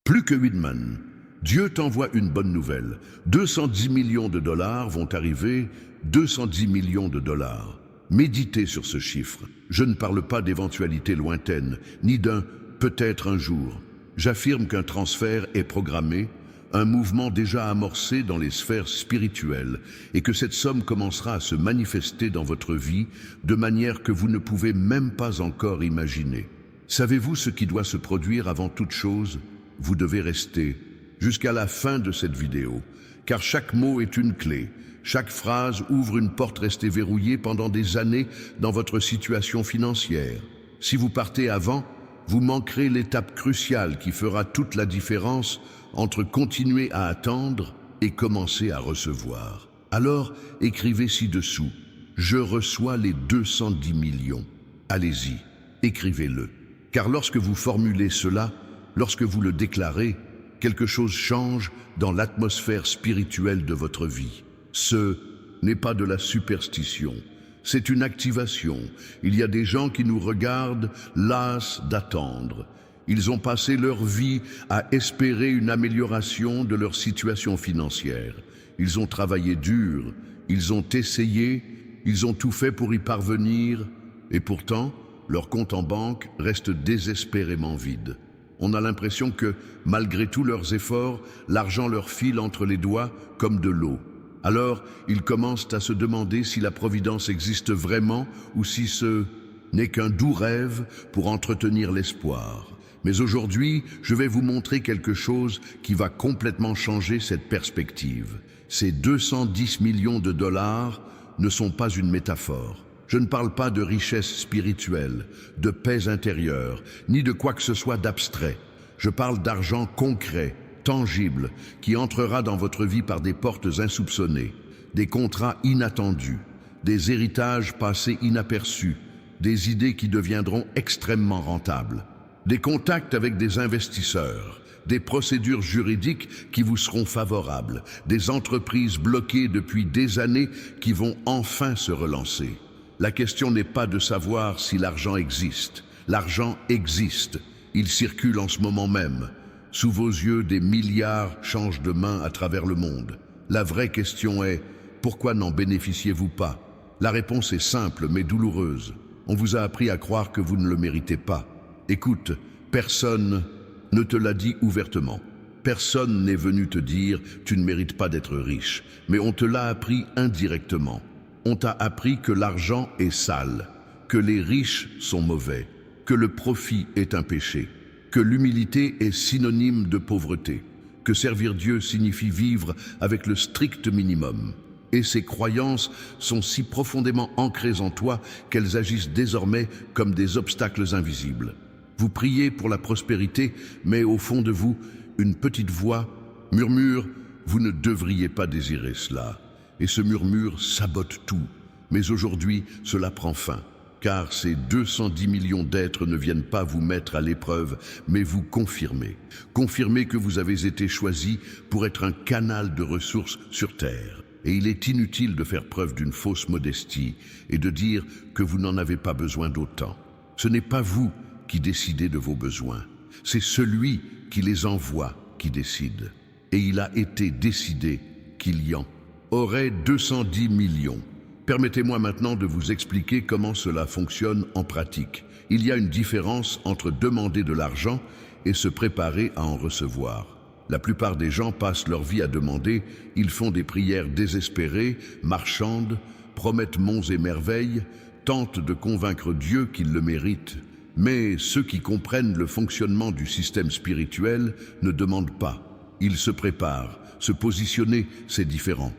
Plus que Widman. Dieu t'envoie une bonne nouvelle. 210 millions de dollars vont arriver, 210 millions de dollars. Méditez sur ce chiffre. Je ne parle pas d'éventualités lointaines, ni d'un peut-être un jour. J'affirme qu'un transfert est programmé, un mouvement déjà amorcé dans les sphères spirituelles, et que cette somme commencera à se manifester dans votre vie de manière que vous ne pouvez même pas encore imaginer. Savez-vous ce qui doit se produire avant toute chose? Vous devez rester jusqu'à la fin de cette vidéo, car chaque mot est une clé. Chaque phrase ouvre une porte restée verrouillée pendant des années dans votre situation financière. Si vous partez avant, vous manquerez l'étape cruciale qui fera toute la différence entre continuer à attendre et commencer à recevoir. Alors, écrivez ci-dessous. Je reçois les 210 millions. Allez-y, écrivez-le. Car lorsque vous formulez cela, lorsque vous le déclarez, quelque chose change dans l'atmosphère spirituelle de votre vie. Ce n'est pas de la superstition, c'est une activation. Il y a des gens qui nous regardent, las d'attendre. Ils ont passé leur vie à espérer une amélioration de leur situation financière. Ils ont travaillé dur, ils ont essayé, ils ont tout fait pour y parvenir, et pourtant, leur compte en banque reste désespérément vide. On a l'impression que, malgré tous leurs efforts, l'argent leur file entre les doigts comme de l'eau. Alors, ils commencent à se demander si la providence existe vraiment ou si ce n'est qu'un doux rêve pour entretenir l'espoir. Mais aujourd'hui, je vais vous montrer quelque chose qui va complètement changer cette perspective. Ces 210 millions de dollars ne sont pas une métaphore. Je ne parle pas de richesse spirituelle, de paix intérieure, ni de quoi que ce soit d'abstrait. Je parle d'argent concret, tangible, qui entrera dans votre vie par des portes insoupçonnées, des contrats inattendus, des héritages passés inaperçus, des idées qui deviendront extrêmement rentables, des contacts avec des investisseurs, des procédures juridiques qui vous seront favorables, des entreprises bloquées depuis des années qui vont enfin se relancer. La question n'est pas de savoir si l'argent existe. L'argent existe. Il circule en ce moment même. Sous vos yeux, des milliards changent de main à travers le monde. La vraie question est, pourquoi n'en bénéficiez-vous pas? La réponse est simple mais douloureuse. On vous a appris à croire que vous ne le méritez pas. Écoute, personne ne te l'a dit ouvertement. Personne n'est venu te dire « tu ne mérites pas d'être riche », mais on te l'a appris indirectement. On t'a appris que l'argent est sale, que les riches sont mauvais, que le profit est un péché, que l'humilité est synonyme de pauvreté, que servir Dieu signifie vivre avec le strict minimum. Et ces croyances sont si profondément ancrées en toi qu'elles agissent désormais comme des obstacles invisibles. Vous priez pour la prospérité, mais au fond de vous, une petite voix murmure « vous ne devriez pas désirer cela ». Et ce murmure sabote tout. Mais aujourd'hui, cela prend fin, car ces 210 millions d'êtres ne viennent pas vous mettre à l'épreuve, mais vous confirmer. Confirmer que vous avez été choisi pour être un canal de ressources sur Terre. Et il est inutile de faire preuve d'une fausse modestie et de dire que vous n'en avez pas besoin d'autant. Ce n'est pas vous qui décidez de vos besoins, c'est celui qui les envoie qui décide. Et il a été décidé qu'il y en aurait 210 millions. Permettez-moi maintenant de vous expliquer comment cela fonctionne en pratique. Il y a une différence entre demander de l'argent et se préparer à en recevoir. La plupart des gens passent leur vie à demander, ils font des prières désespérées, marchandes, promettent monts et merveilles, tentent de convaincre Dieu qu'il le mérite. Mais ceux qui comprennent le fonctionnement du système spirituel ne demandent pas. Ils se préparent. Se positionner, c'est différent.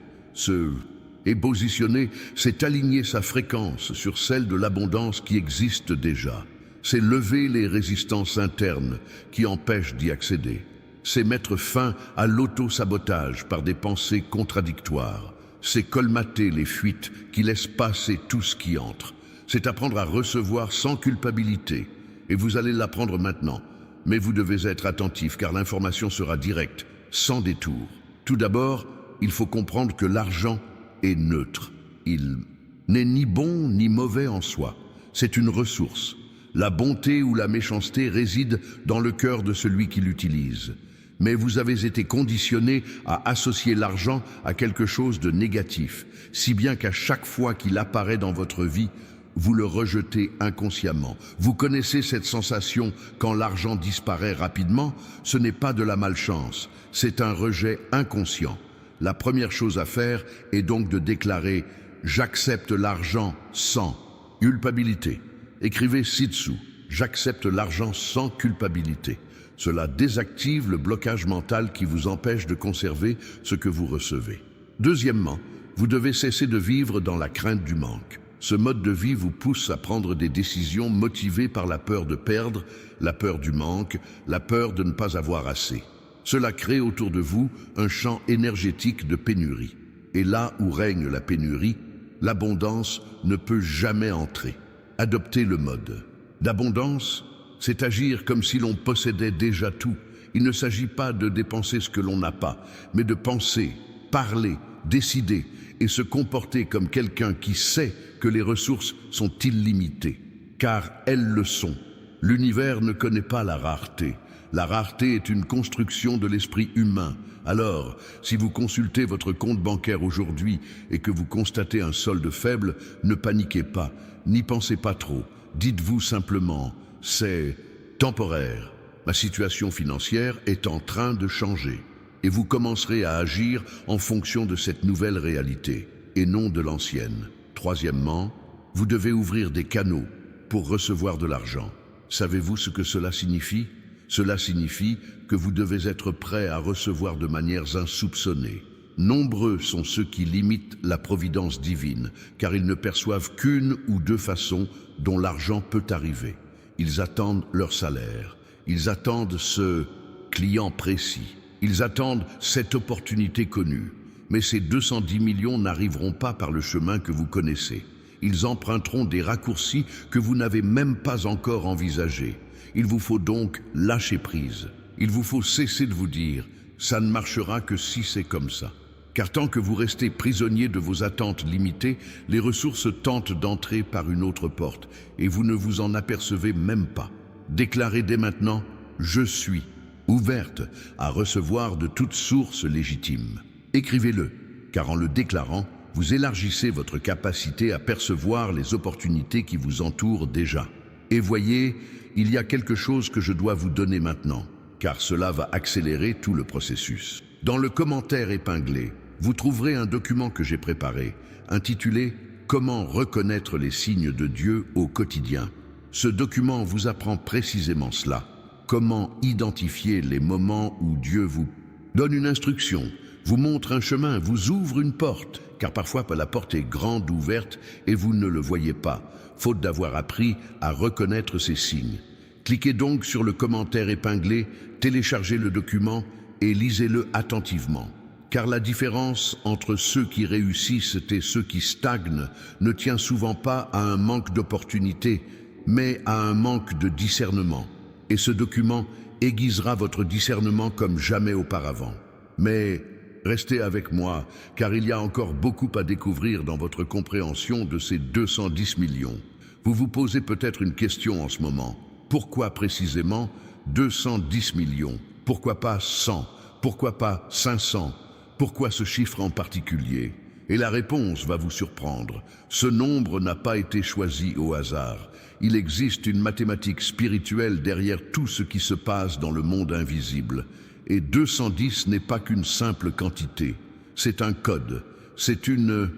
Et positionner, c'est aligner sa fréquence sur celle de l'abondance qui existe déjà. C'est lever les résistances internes qui empêchent d'y accéder. C'est mettre fin à l'auto-sabotage par des pensées contradictoires. C'est colmater les fuites qui laissent passer tout ce qui entre. C'est apprendre à recevoir sans culpabilité. Et vous allez l'apprendre maintenant. Mais vous devez être attentif car l'information sera directe, sans détour. Tout d'abord, il faut comprendre que l'argent est neutre. Il n'est ni bon ni mauvais en soi. C'est une ressource. La bonté ou la méchanceté réside dans le cœur de celui qui l'utilise. Mais vous avez été conditionné à associer l'argent à quelque chose de négatif, si bien qu'à chaque fois qu'il apparaît dans votre vie, vous le rejetez inconsciemment. Vous connaissez cette sensation quand l'argent disparaît rapidement? Ce n'est pas de la malchance, c'est un rejet inconscient. La première chose à faire est donc de déclarer « J'accepte l'argent sans culpabilité ». Écrivez ci-dessous « J'accepte l'argent sans culpabilité ». Cela désactive le blocage mental qui vous empêche de conserver ce que vous recevez. Deuxièmement, vous devez cesser de vivre dans la crainte du manque. Ce mode de vie vous pousse à prendre des décisions motivées par la peur de perdre, la peur du manque, la peur de ne pas avoir assez. Cela crée autour de vous un champ énergétique de pénurie. Et là où règne la pénurie, l'abondance ne peut jamais entrer. Adoptez le mode d'abondance. C'est agir comme si l'on possédait déjà tout. Il ne s'agit pas de dépenser ce que l'on n'a pas, mais de penser, parler, décider et se comporter comme quelqu'un qui sait que les ressources sont illimitées. Car elles le sont. L'univers ne connaît pas la rareté. La rareté est une construction de l'esprit humain. Alors, si vous consultez votre compte bancaire aujourd'hui et que vous constatez un solde faible, ne paniquez pas, n'y pensez pas trop. Dites-vous simplement « c'est temporaire ». Ma situation financière est en train de changer. Et vous commencerez à agir en fonction de cette nouvelle réalité, et non de l'ancienne. Troisièmement, vous devez ouvrir des canaux pour recevoir de l'argent. Savez-vous ce que cela signifie? Cela signifie que vous devez être prêt à recevoir de manières insoupçonnées. Nombreux sont ceux qui limitent la providence divine, car ils ne perçoivent qu'une ou deux façons dont l'argent peut arriver. Ils attendent leur salaire, ils attendent ce client précis, ils attendent cette opportunité connue. Mais ces 210 millions n'arriveront pas par le chemin que vous connaissez. Ils emprunteront des raccourcis que vous n'avez même pas encore envisagés. Il vous faut donc lâcher prise. Il vous faut cesser de vous dire « ça ne marchera que si c'est comme ça ». Car tant que vous restez prisonnier de vos attentes limitées, les ressources tentent d'entrer par une autre porte et vous ne vous en apercevez même pas. Déclarez dès maintenant « je suis » ouverte à recevoir de toute source légitime. Écrivez-le, car en le déclarant, vous élargissez votre capacité à percevoir les opportunités qui vous entourent déjà. Et voyez, il y a quelque chose que je dois vous donner maintenant, car cela va accélérer tout le processus. Dans le commentaire épinglé, vous trouverez un document que j'ai préparé, intitulé « Comment reconnaître les signes de Dieu au quotidien ». Ce document vous apprend précisément cela. Comment identifier les moments où Dieu vous donne une instruction, vous montre un chemin, vous ouvre une porte, car parfois la porte est grande ouverte et vous ne le voyez pas, faute d'avoir appris à reconnaître ces signes. Cliquez donc sur le commentaire épinglé, téléchargez le document et lisez-le attentivement. Car la différence entre ceux qui réussissent et ceux qui stagnent ne tient souvent pas à un manque d'opportunités, mais à un manque de discernement. Et ce document aiguisera votre discernement comme jamais auparavant. Mais restez avec moi, car il y a encore beaucoup à découvrir dans votre compréhension de ces 210 millions. Vous vous posez peut-être une question en ce moment. Pourquoi précisément 210 millions? Pourquoi pas 100? Pourquoi pas 500? Pourquoi ce chiffre en particulier? Et la réponse va vous surprendre. Ce nombre n'a pas été choisi au hasard. Il existe une mathématique spirituelle derrière tout ce qui se passe dans le monde invisible. Et 210 n'est pas qu'une simple quantité. C'est un code. C'est une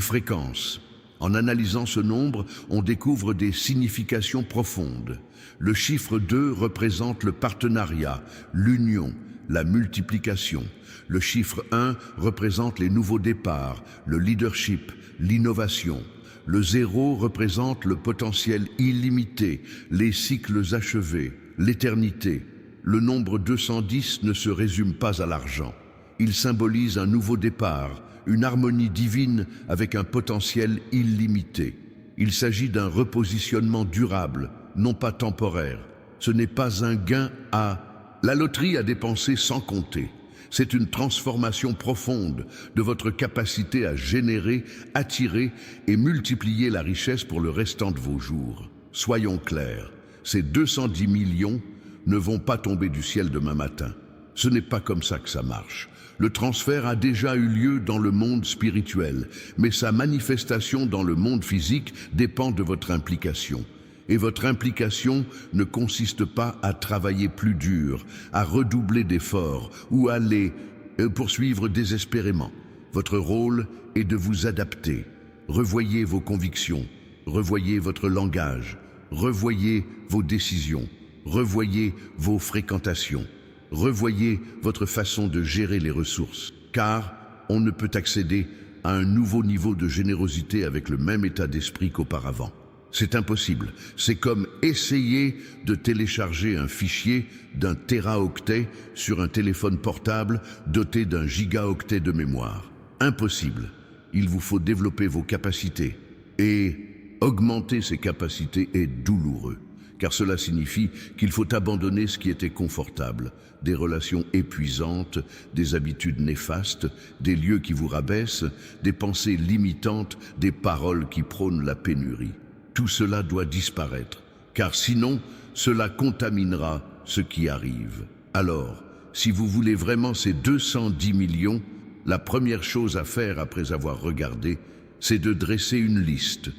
fréquence. En analysant ce nombre, on découvre des significations profondes. Le chiffre 2 représente le partenariat, l'union, la multiplication. Le chiffre 1 représente les nouveaux départs, le leadership, l'innovation. Le 0 représente le potentiel illimité, les cycles achevés, l'éternité. Le nombre 210 ne se résume pas à l'argent. Il symbolise un nouveau départ, une harmonie divine avec un potentiel illimité. Il s'agit d'un repositionnement durable, non pas temporaire. Ce n'est pas un gain à la loterie à dépenser sans compter. C'est une transformation profonde de votre capacité à générer, attirer et multiplier la richesse pour le restant de vos jours. Soyons clairs, ces 210 millions ne vont pas tomber du ciel demain matin. Ce n'est pas comme ça que ça marche. Le transfert a déjà eu lieu dans le monde spirituel, mais sa manifestation dans le monde physique dépend de votre implication. Et votre implication ne consiste pas à travailler plus dur, à redoubler d'efforts ou à les poursuivre désespérément. Votre rôle est de vous adapter. Revoyez vos convictions, revoyez votre langage, revoyez vos décisions, revoyez vos fréquentations, revoyez votre façon de gérer les ressources, car on ne peut accéder à un nouveau niveau de générosité avec le même état d'esprit qu'auparavant. C'est impossible. C'est comme essayer de télécharger un fichier d'un téraoctet sur un téléphone portable doté d'un gigaoctet de mémoire. Impossible. Il vous faut développer vos capacités. Et augmenter ces capacités est douloureux, car cela signifie qu'il faut abandonner ce qui était confortable, des relations épuisantes, des habitudes néfastes, des lieux qui vous rabaissent, des pensées limitantes, des paroles qui prônent la pénurie. Tout cela doit disparaître, car sinon, cela contaminera ce qui arrive. Alors, si vous voulez vraiment ces 210 millions, la première chose à faire après avoir regardé, c'est de dresser une liste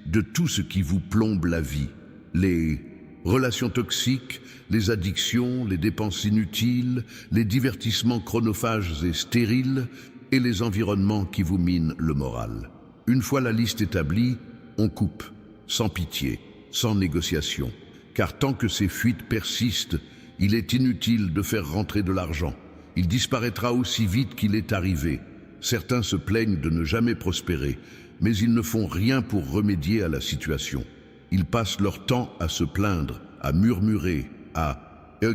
de tout ce qui vous plombe la vie. Les relations toxiques, les addictions, les dépenses inutiles, les divertissements chronophages et stériles, et les environnements qui vous minent le moral. Une fois la liste établie, on coupe, sans pitié, sans négociation, car tant que ces fuites persistent, il est inutile de faire rentrer de l'argent. Il disparaîtra aussi vite qu'il est arrivé. Certains se plaignent de ne jamais prospérer, mais ils ne font rien pour remédier à la situation. Ils passent leur temps à se plaindre, à murmurer, à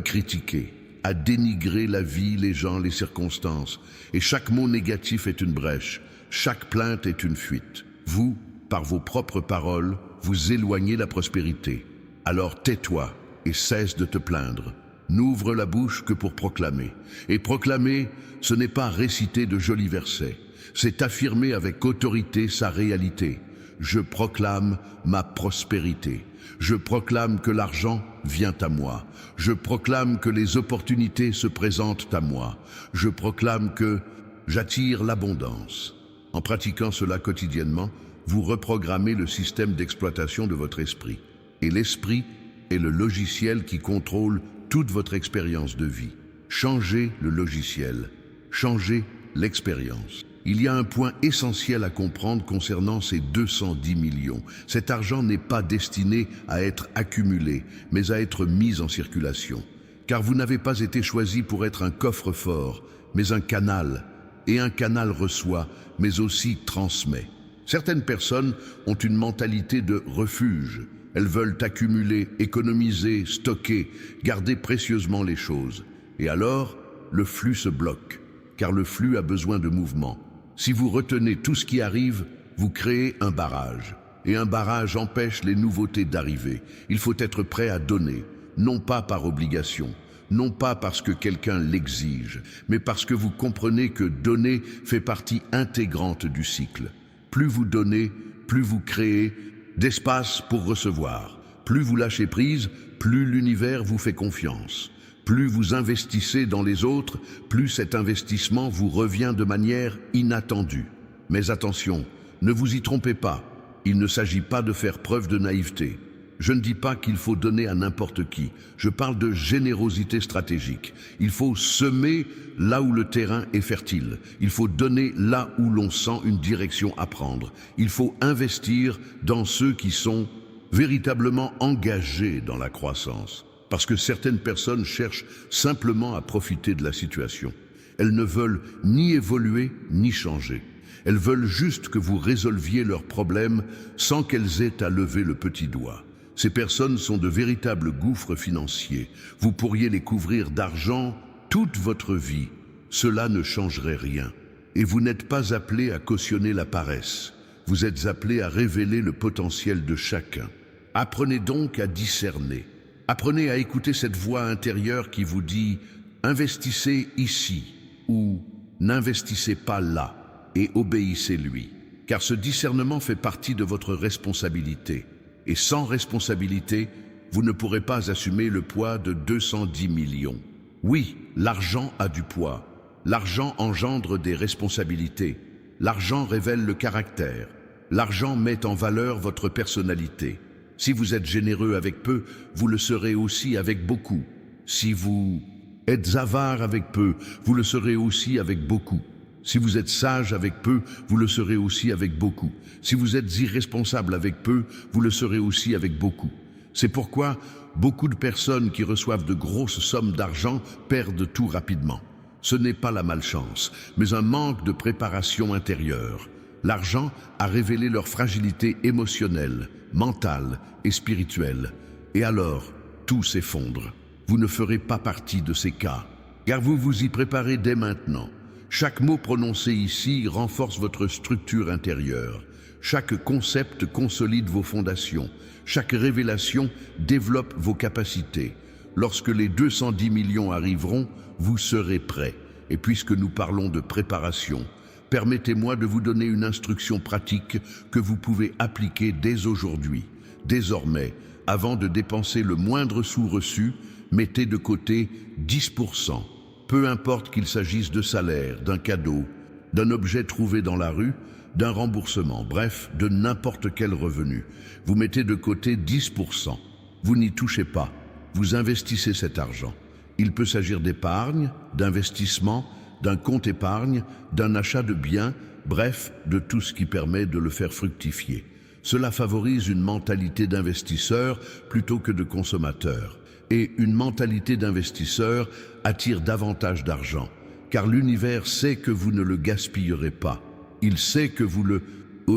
critiquer, à dénigrer la vie, les gens, les circonstances. Et chaque mot négatif est une brèche, chaque plainte est une fuite. Vous, par vos propres paroles, vous éloignez la prospérité. Alors tais-toi et cesse de te plaindre. N'ouvre la bouche que pour proclamer. Et proclamer, ce n'est pas réciter de jolis versets. C'est affirmer avec autorité sa réalité. Je proclame ma prospérité. Je proclame que l'argent vient à moi. Je proclame que les opportunités se présentent à moi. Je proclame que j'attire l'abondance. En pratiquant cela quotidiennement, vous reprogrammez le système d'exploitation de votre esprit. Et l'esprit est le logiciel qui contrôle toute votre expérience de vie. Changez le logiciel, changez l'expérience. Il y a un point essentiel à comprendre concernant ces 210 millions. Cet argent n'est pas destiné à être accumulé, mais à être mis en circulation. Car vous n'avez pas été choisi pour être un coffre-fort, mais un canal. Et un canal reçoit, mais aussi transmet. Certaines personnes ont une mentalité de refuge. Elles veulent accumuler, économiser, stocker, garder précieusement les choses. Et alors, le flux se bloque, car le flux a besoin de mouvement. Si vous retenez tout ce qui arrive, vous créez un barrage. Et un barrage empêche les nouveautés d'arriver. Il faut être prêt à donner, non pas par obligation, non pas parce que quelqu'un l'exige, mais parce que vous comprenez que donner fait partie intégrante du cycle. Plus vous donnez, plus vous créez d'espace pour recevoir. Plus vous lâchez prise, plus l'univers vous fait confiance. Plus vous investissez dans les autres, plus cet investissement vous revient de manière inattendue. Mais attention, ne vous y trompez pas. Il ne s'agit pas de faire preuve de naïveté. Je ne dis pas qu'il faut donner à n'importe qui. Je parle de générosité stratégique. Il faut semer là où le terrain est fertile. Il faut donner là où l'on sent une direction à prendre. Il faut investir dans ceux qui sont véritablement engagés dans la croissance. Parce que certaines personnes cherchent simplement à profiter de la situation. Elles ne veulent ni évoluer ni changer. Elles veulent juste que vous résolviez leurs problèmes sans qu'elles aient à lever le petit doigt. Ces personnes sont de véritables gouffres financiers. Vous pourriez les couvrir d'argent toute votre vie. Cela ne changerait rien. Et vous n'êtes pas appelé à cautionner la paresse. Vous êtes appelé à révéler le potentiel de chacun. Apprenez donc à discerner. Apprenez à écouter cette voix intérieure qui vous dit « Investissez ici » ou « N'investissez pas là » et obéissez-lui. Car ce discernement fait partie de votre responsabilité. Et sans responsabilité, vous ne pourrez pas assumer le poids de 210 millions. Oui, l'argent a du poids. L'argent engendre des responsabilités. L'argent révèle le caractère. L'argent met en valeur votre personnalité. Si vous êtes généreux avec peu, vous le serez aussi avec beaucoup. Si vous êtes avare avec peu, vous le serez aussi avec beaucoup. Si vous êtes sage avec peu, vous le serez aussi avec beaucoup. Si vous êtes irresponsable avec peu, vous le serez aussi avec beaucoup. C'est pourquoi beaucoup de personnes qui reçoivent de grosses sommes d'argent perdent tout rapidement. Ce n'est pas la malchance, mais un manque de préparation intérieure. L'argent a révélé leur fragilité émotionnelle, mentale et spirituelle. Et alors, tout s'effondre. Vous ne ferez pas partie de ces cas, car vous vous y préparez dès maintenant. Chaque mot prononcé ici renforce votre structure intérieure. Chaque concept consolide vos fondations. Chaque révélation développe vos capacités. Lorsque les 210 millions arriveront, vous serez prêts. Et puisque nous parlons de préparation, permettez-moi de vous donner une instruction pratique que vous pouvez appliquer dès aujourd'hui. Désormais, avant de dépenser le moindre sou reçu, mettez de côté 10%. Peu importe qu'il s'agisse de salaire, d'un cadeau, d'un objet trouvé dans la rue, d'un remboursement, bref, de n'importe quel revenu. Vous mettez de côté 10%. Vous n'y touchez pas. Vous investissez cet argent. Il peut s'agir d'épargne, d'investissement, d'un compte épargne, d'un achat de biens, bref, de tout ce qui permet de le faire fructifier. Cela favorise une mentalité d'investisseur plutôt que de consommateur. Et une mentalité d'investisseur attire davantage d'argent, car l'univers sait que vous ne le gaspillerez pas. Il sait que vous le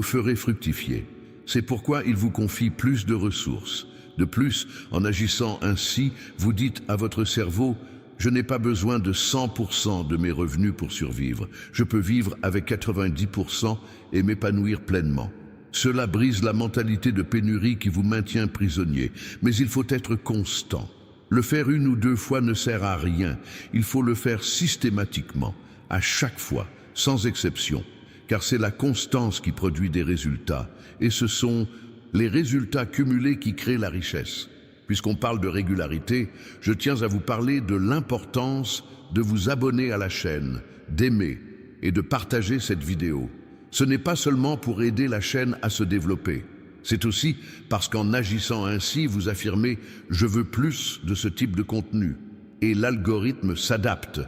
ferez fructifier. C'est pourquoi il vous confie plus de ressources. De plus, en agissant ainsi, vous dites à votre cerveau « Je n'ai pas besoin de 100% de mes revenus pour survivre. Je peux vivre avec 90% et m'épanouir pleinement. » Cela brise la mentalité de pénurie qui vous maintient prisonnier. Mais il faut être constant. Le faire une ou deux fois ne sert à rien. Il faut le faire systématiquement, à chaque fois, sans exception. Car c'est la constance qui produit des résultats. Et ce sont les résultats cumulés qui créent la richesse. Puisqu'on parle de régularité, je tiens à vous parler de l'importance de vous abonner à la chaîne, d'aimer et de partager cette vidéo. Ce n'est pas seulement pour aider la chaîne à se développer. C'est aussi parce qu'en agissant ainsi, vous affirmez « je veux plus de ce type de contenu » et l'algorithme s'adapte.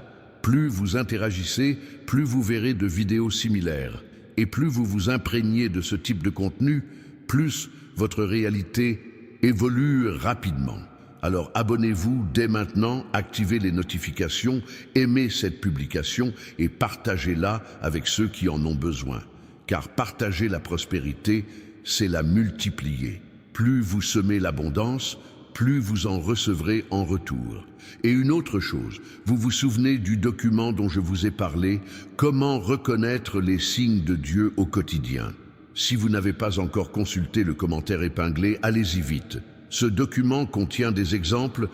Plus vous interagissez, plus vous verrez de vidéos similaires. Et plus vous vous imprégnez de ce type de contenu, plus votre réalité évolue rapidement. Alors abonnez-vous dès maintenant, activez les notifications, aimez cette publication et partagez-la avec ceux qui en ont besoin. Car partager la prospérité, c'est la multiplier. Plus vous semez l'abondance, plus vous en recevrez en retour. Et une autre chose, vous vous souvenez du document dont je vous ai parlé, Comment reconnaître les signes de Dieu au quotidien. Si vous n'avez pas encore consulté le commentaire épinglé, allez-y vite. Ce document contient des exemples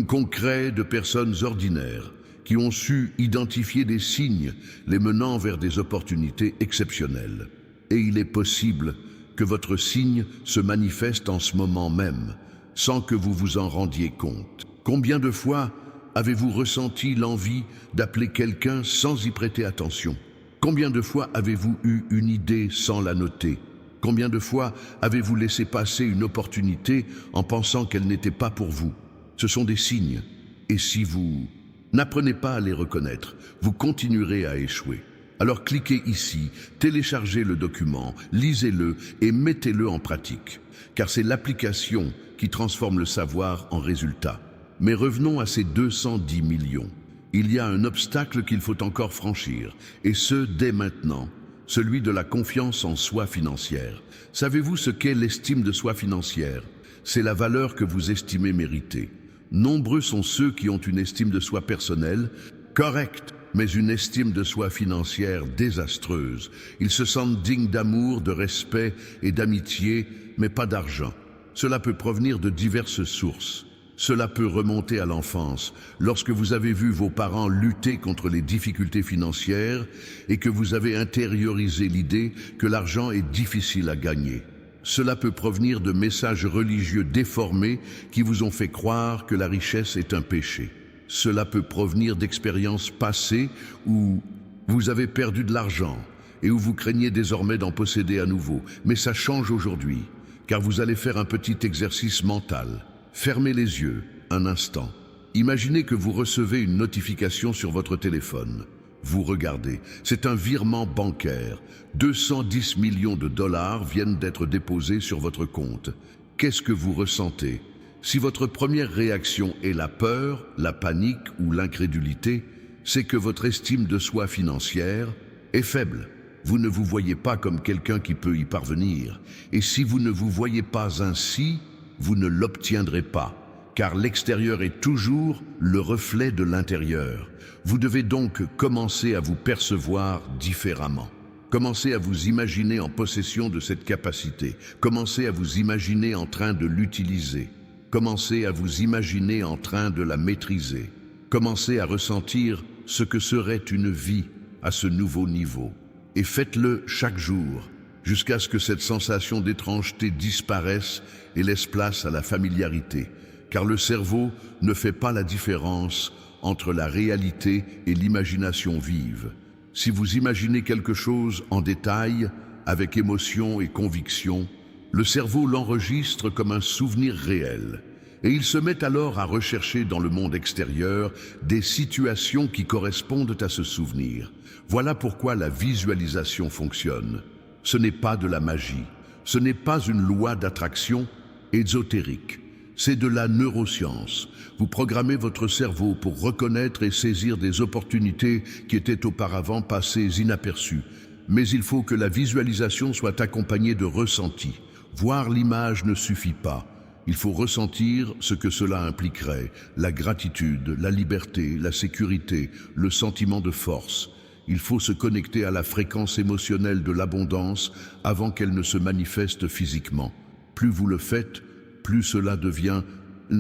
concrets de personnes ordinaires qui ont su identifier des signes les menant vers des opportunités exceptionnelles. Et il est possible que votre signe se manifeste en ce moment même, sans que vous vous en rendiez compte. Combien de fois avez-vous ressenti l'envie d'appeler quelqu'un sans y prêter attention? Combien de fois avez-vous eu une idée sans la noter? Combien de fois avez-vous laissé passer une opportunité en pensant qu'elle n'était pas pour vous? Ce sont des signes. Et si vous n'apprenez pas à les reconnaître, vous continuerez à échouer. Alors cliquez ici, téléchargez le document, lisez-le et mettez-le en pratique. Car c'est l'application qui transforme le savoir en résultat. Mais revenons à ces 210 millions. Il y a un obstacle qu'il faut encore franchir, et ce dès maintenant, celui de la confiance en soi financière. Savez-vous ce qu'est l'estime de soi financière? C'est la valeur que vous estimez mériter. Nombreux sont ceux qui ont une estime de soi personnelle correcte, mais une estime de soi financière désastreuse. Ils se sentent dignes d'amour, de respect et d'amitié, mais pas d'argent. Cela peut provenir de diverses sources. Cela peut remonter à l'enfance, lorsque vous avez vu vos parents lutter contre les difficultés financières et que vous avez intériorisé l'idée que l'argent est difficile à gagner. Cela peut provenir de messages religieux déformés qui vous ont fait croire que la richesse est un péché. Cela peut provenir d'expériences passées où vous avez perdu de l'argent et où vous craignez désormais d'en posséder à nouveau. Mais ça change aujourd'hui, car vous allez faire un petit exercice mental. Fermez les yeux un instant. Imaginez que vous recevez une notification sur votre téléphone. Vous regardez, c'est un virement bancaire. 210 millions de dollars viennent d'être déposés sur votre compte. Qu'est-ce que vous ressentez? Si votre première réaction est la peur, la panique ou l'incrédulité, c'est que votre estime de soi financière est faible. Vous ne vous voyez pas comme quelqu'un qui peut y parvenir. Et si vous ne vous voyez pas ainsi, vous ne l'obtiendrez pas, car l'extérieur est toujours le reflet de l'intérieur. Vous devez donc commencer à vous percevoir différemment. Commencez à vous imaginer en possession de cette capacité. Commencez à vous imaginer en train de l'utiliser. Commencez à vous imaginer en train de la maîtriser. Commencez à ressentir ce que serait une vie à ce nouveau niveau. Et faites-le chaque jour, jusqu'à ce que cette sensation d'étrangeté disparaisse et laisse place à la familiarité. Car le cerveau ne fait pas la différence entre la réalité et l'imagination vive. Si vous imaginez quelque chose en détail, avec émotion et conviction, le cerveau l'enregistre comme un souvenir réel. Et il se met alors à rechercher dans le monde extérieur des situations qui correspondent à ce souvenir. Voilà pourquoi la visualisation fonctionne. Ce n'est pas de la magie, ce n'est pas une loi d'attraction ésotérique. C'est de la neuroscience. Vous programmez votre cerveau pour reconnaître et saisir des opportunités qui étaient auparavant passées inaperçues. Mais il faut que la visualisation soit accompagnée de ressenti. Voir l'image ne suffit pas. Il faut ressentir ce que cela impliquerait, la gratitude, la liberté, la sécurité, le sentiment de force. Il faut se connecter à la fréquence émotionnelle de l'abondance avant qu'elle ne se manifeste physiquement. Plus vous le faites, plus cela devient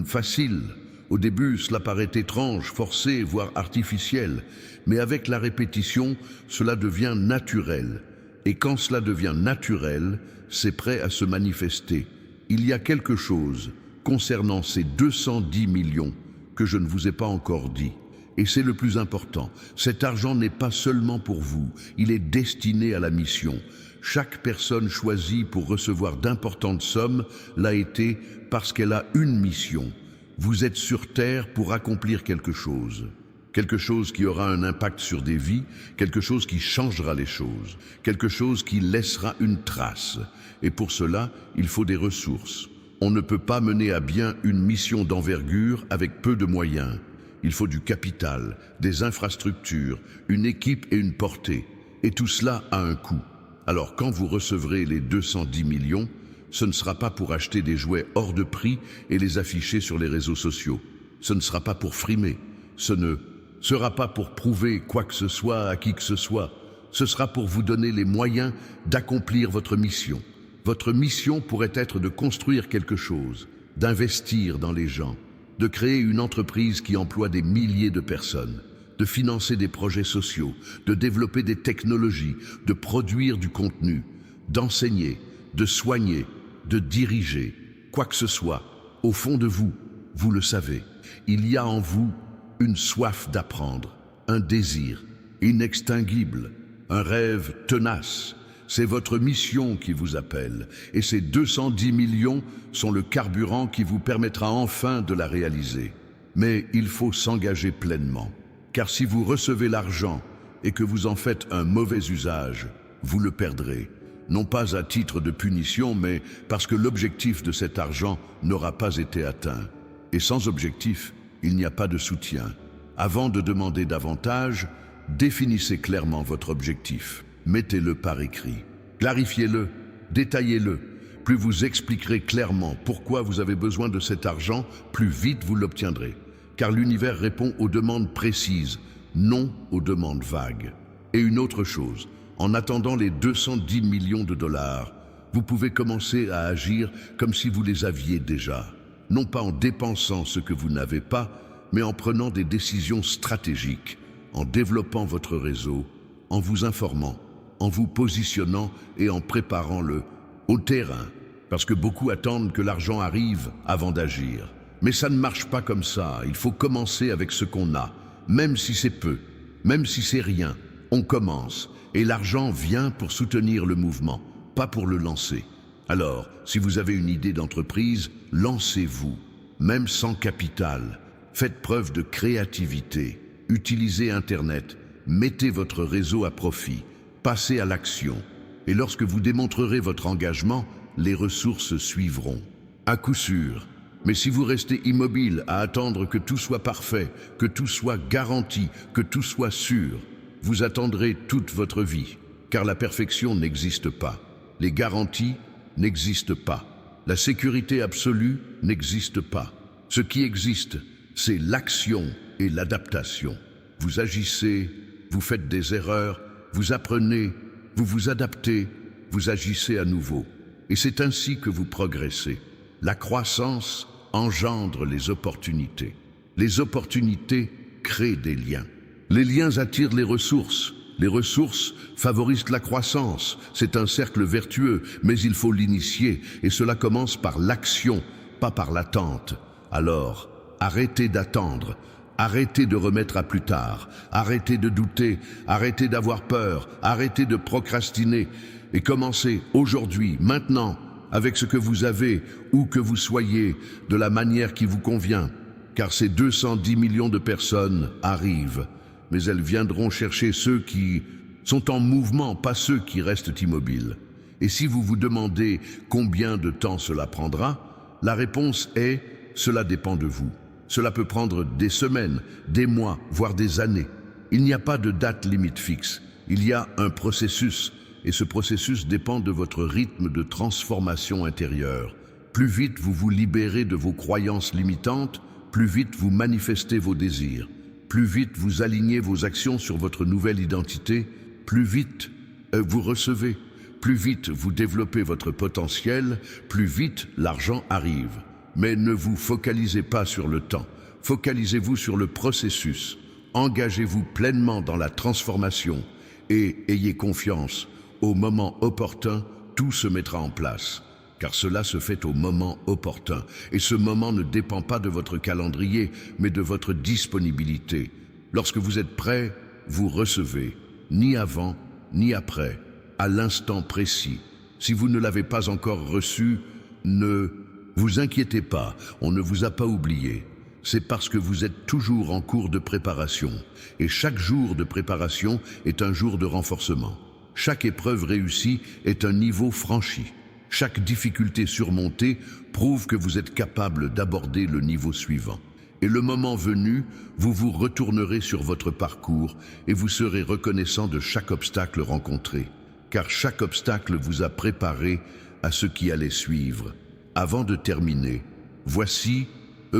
facile. Au début, cela paraît étrange, forcé, voire artificiel, mais avec la répétition, cela devient naturel. Et quand cela devient naturel, c'est prêt à se manifester. Il y a quelque chose concernant ces 210 millions que je ne vous ai pas encore dit. Et c'est le plus important. Cet argent n'est pas seulement pour vous, il est destiné à la mission. Chaque personne choisie pour recevoir d'importantes sommes l'a été parce qu'elle a une mission. Vous êtes sur Terre pour accomplir quelque chose. Quelque chose qui aura un impact sur des vies, quelque chose qui changera les choses, quelque chose qui laissera une trace. Et pour cela, il faut des ressources. On ne peut pas mener à bien une mission d'envergure avec peu de moyens. Il faut du capital, des infrastructures, une équipe et une portée. Et tout cela a un coût. Alors quand vous recevrez les 210 millions, ce ne sera pas pour acheter des jouets hors de prix et les afficher sur les réseaux sociaux. Ce ne sera pas pour frimer. Ce ne sera pas pour prouver quoi que ce soit à qui que ce soit. Ce sera pour vous donner les moyens d'accomplir votre mission. Votre mission pourrait être de construire quelque chose, d'investir dans les gens, de créer une entreprise qui emploie des milliers de personnes, de financer des projets sociaux, de développer des technologies, de produire du contenu, d'enseigner, de soigner, de diriger, quoi que ce soit. Au fond de vous, vous le savez, il y a en vous une soif d'apprendre, un désir inextinguible, un rêve tenace. C'est votre mission qui vous appelle, et ces 210 millions sont le carburant qui vous permettra enfin de la réaliser. Mais il faut s'engager pleinement, car si vous recevez l'argent et que vous en faites un mauvais usage, vous le perdrez. Non pas à titre de punition, mais parce que l'objectif de cet argent n'aura pas été atteint. Et sans objectif, il n'y a pas de soutien. Avant de demander davantage, définissez clairement votre objectif. Mettez-le par écrit. Clarifiez-le, détaillez-le. Plus vous expliquerez clairement pourquoi vous avez besoin de cet argent, plus vite vous l'obtiendrez. Car l'univers répond aux demandes précises, non aux demandes vagues. Et une autre chose, en attendant les 210 millions de dollars, vous pouvez commencer à agir comme si vous les aviez déjà. Non pas en dépensant ce que vous n'avez pas, mais en prenant des décisions stratégiques, en développant votre réseau, en vous informant, en vous positionnant et en préparant-le au terrain. Parce que beaucoup attendent que l'argent arrive avant d'agir. Mais ça ne marche pas comme ça. Il faut commencer avec ce qu'on a. Même si c'est peu, même si c'est rien, on commence. Et l'argent vient pour soutenir le mouvement, pas pour le lancer. Alors, si vous avez une idée d'entreprise, lancez-vous, même sans capital. Faites preuve de créativité. Utilisez Internet. Mettez votre réseau à profit. Passez à l'action. Et lorsque vous démontrerez votre engagement, les ressources suivront. À coup sûr. Mais si vous restez immobile à attendre que tout soit parfait, que tout soit garanti, que tout soit sûr, vous attendrez toute votre vie, car la perfection n'existe pas. Les garanties n'existent pas. La sécurité absolue n'existe pas. Ce qui existe, c'est l'action et l'adaptation. Vous agissez, vous faites des erreurs, vous apprenez, vous vous adaptez, vous agissez à nouveau. Et c'est ainsi que vous progressez. La croissance engendre les opportunités. Les opportunités créent des liens. Les liens attirent les ressources. Les ressources favorisent la croissance. C'est un cercle vertueux, mais il faut l'initier. Et cela commence par l'action, pas par l'attente. Alors, arrêtez d'attendre. Arrêtez de remettre à plus tard. Arrêtez de douter. Arrêtez d'avoir peur. Arrêtez de procrastiner. Et commencez aujourd'hui, maintenant, avec ce que vous avez, où que vous soyez, de la manière qui vous convient. Car ces 210 millions de personnes arrivent, mais elles viendront chercher ceux qui sont en mouvement, pas ceux qui restent immobiles. Et si vous vous demandez combien de temps cela prendra, la réponse est « cela dépend de vous ». Cela peut prendre des semaines, des mois, voire des années. Il n'y a pas de date limite fixe. Il y a un processus. Et ce processus dépend de votre rythme de transformation intérieure. Plus vite vous vous libérez de vos croyances limitantes, plus vite vous manifestez vos désirs. Plus vite vous alignez vos actions sur votre nouvelle identité, plus vite vous recevez. Plus vite vous développez votre potentiel, plus vite l'argent arrive. Mais ne vous focalisez pas sur le temps, focalisez-vous sur le processus. Engagez-vous pleinement dans la transformation et ayez confiance. Au moment opportun, tout se mettra en place, car cela se fait au moment opportun. Et ce moment ne dépend pas de votre calendrier, mais de votre disponibilité. Lorsque vous êtes prêt, vous recevez, ni avant, ni après, à l'instant précis. Si vous ne l'avez pas encore reçu, ne vous inquiétez pas, on ne vous a pas oublié. C'est parce que vous êtes toujours en cours de préparation. Et chaque jour de préparation est un jour de renforcement. Chaque épreuve réussie est un niveau franchi. Chaque difficulté surmontée prouve que vous êtes capable d'aborder le niveau suivant. Et le moment venu, vous vous retournerez sur votre parcours et vous serez reconnaissant de chaque obstacle rencontré. Car chaque obstacle vous a préparé à ce qui allait suivre. Avant de terminer, voici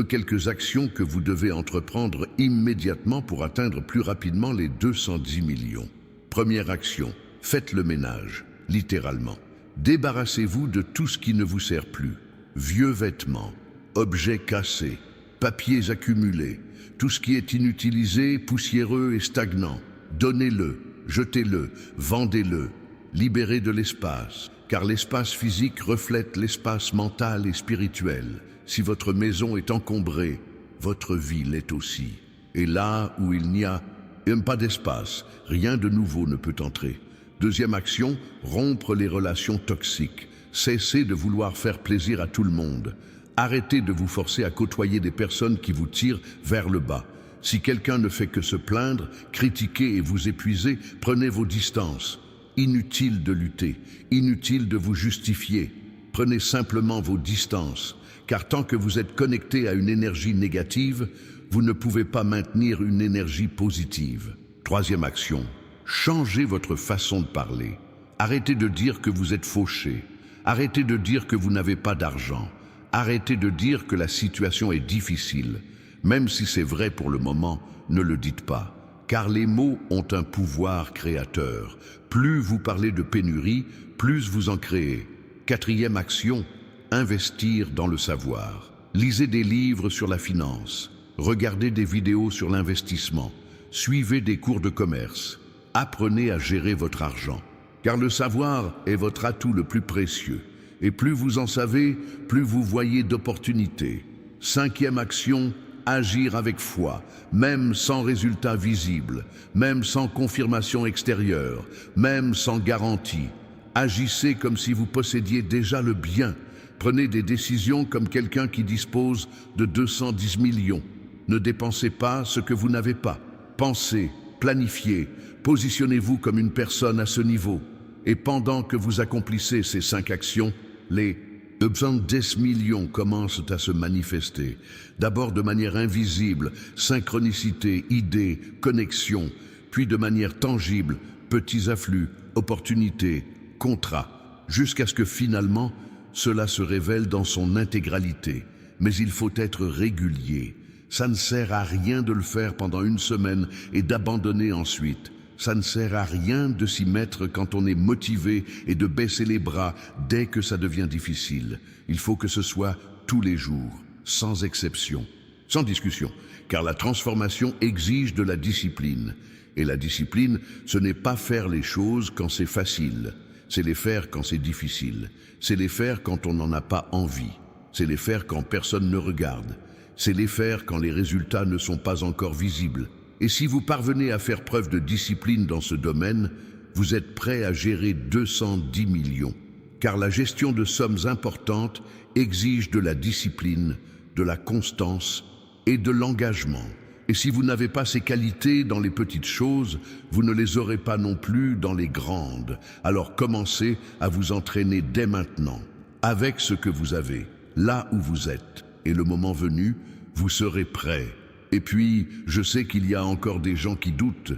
quelques actions que vous devez entreprendre immédiatement pour atteindre plus rapidement les 210 millions. Première action. Faites le ménage, littéralement. Débarrassez-vous de tout ce qui ne vous sert plus. Vieux vêtements, objets cassés, papiers accumulés, tout ce qui est inutilisé, poussiéreux et stagnant. Donnez-le, jetez-le, vendez-le. Libérez de l'espace, car l'espace physique reflète l'espace mental et spirituel. Si votre maison est encombrée, votre vie l'est aussi. Et là où il n'y a pas d'espace, rien de nouveau ne peut entrer. Deuxième action, rompre les relations toxiques. Cessez de vouloir faire plaisir à tout le monde. Arrêtez de vous forcer à côtoyer des personnes qui vous tirent vers le bas. Si quelqu'un ne fait que se plaindre, critiquer et vous épuiser, prenez vos distances. Inutile de lutter, inutile de vous justifier. Prenez simplement vos distances, car tant que vous êtes connecté à une énergie négative, vous ne pouvez pas maintenir une énergie positive. Troisième action. Changez votre façon de parler. Arrêtez de dire que vous êtes fauché. Arrêtez de dire que vous n'avez pas d'argent. Arrêtez de dire que la situation est difficile. Même si c'est vrai pour le moment, ne le dites pas. Car les mots ont un pouvoir créateur. Plus vous parlez de pénurie, plus vous en créez. Quatrième action, investir dans le savoir. Lisez des livres sur la finance. Regardez des vidéos sur l'investissement. Suivez des cours de commerce. Apprenez à gérer votre argent, car le savoir est votre atout le plus précieux. Et plus vous en savez, plus vous voyez d'opportunités. 5e action, agir avec foi, même sans résultat visible, même sans confirmation extérieure, même sans garantie. Agissez comme si vous possédiez déjà le bien. Prenez des décisions comme quelqu'un qui dispose de 210 millions. Ne dépensez pas ce que vous n'avez pas. Pensez, planifiez, positionnez-vous comme une personne à ce niveau. Et pendant que vous accomplissez ces 5 actions, les 210 millions commencent à se manifester. D'abord de manière invisible, synchronicité, idées, connexion, puis de manière tangible, petits afflux, opportunités, contrats, jusqu'à ce que finalement, cela se révèle dans son intégralité. Mais il faut être régulier. Ça ne sert à rien de le faire pendant une semaine et d'abandonner ensuite. Ça ne sert à rien de s'y mettre quand on est motivé et de baisser les bras dès que ça devient difficile. Il faut que ce soit tous les jours, sans exception, sans discussion, car la transformation exige de la discipline. Et la discipline, ce n'est pas faire les choses quand c'est facile, c'est les faire quand c'est difficile, c'est les faire quand on n'en a pas envie, c'est les faire quand personne ne regarde, c'est les faire quand les résultats ne sont pas encore visibles. Et si vous parvenez à faire preuve de discipline dans ce domaine, vous êtes prêt à gérer 210 millions. Car la gestion de sommes importantes exige de la discipline, de la constance et de l'engagement. Et si vous n'avez pas ces qualités dans les petites choses, vous ne les aurez pas non plus dans les grandes. Alors commencez à vous entraîner dès maintenant, avec ce que vous avez, là où vous êtes. Et le moment venu, vous serez prêt. Et puis, je sais qu'il y a encore des gens qui doutent,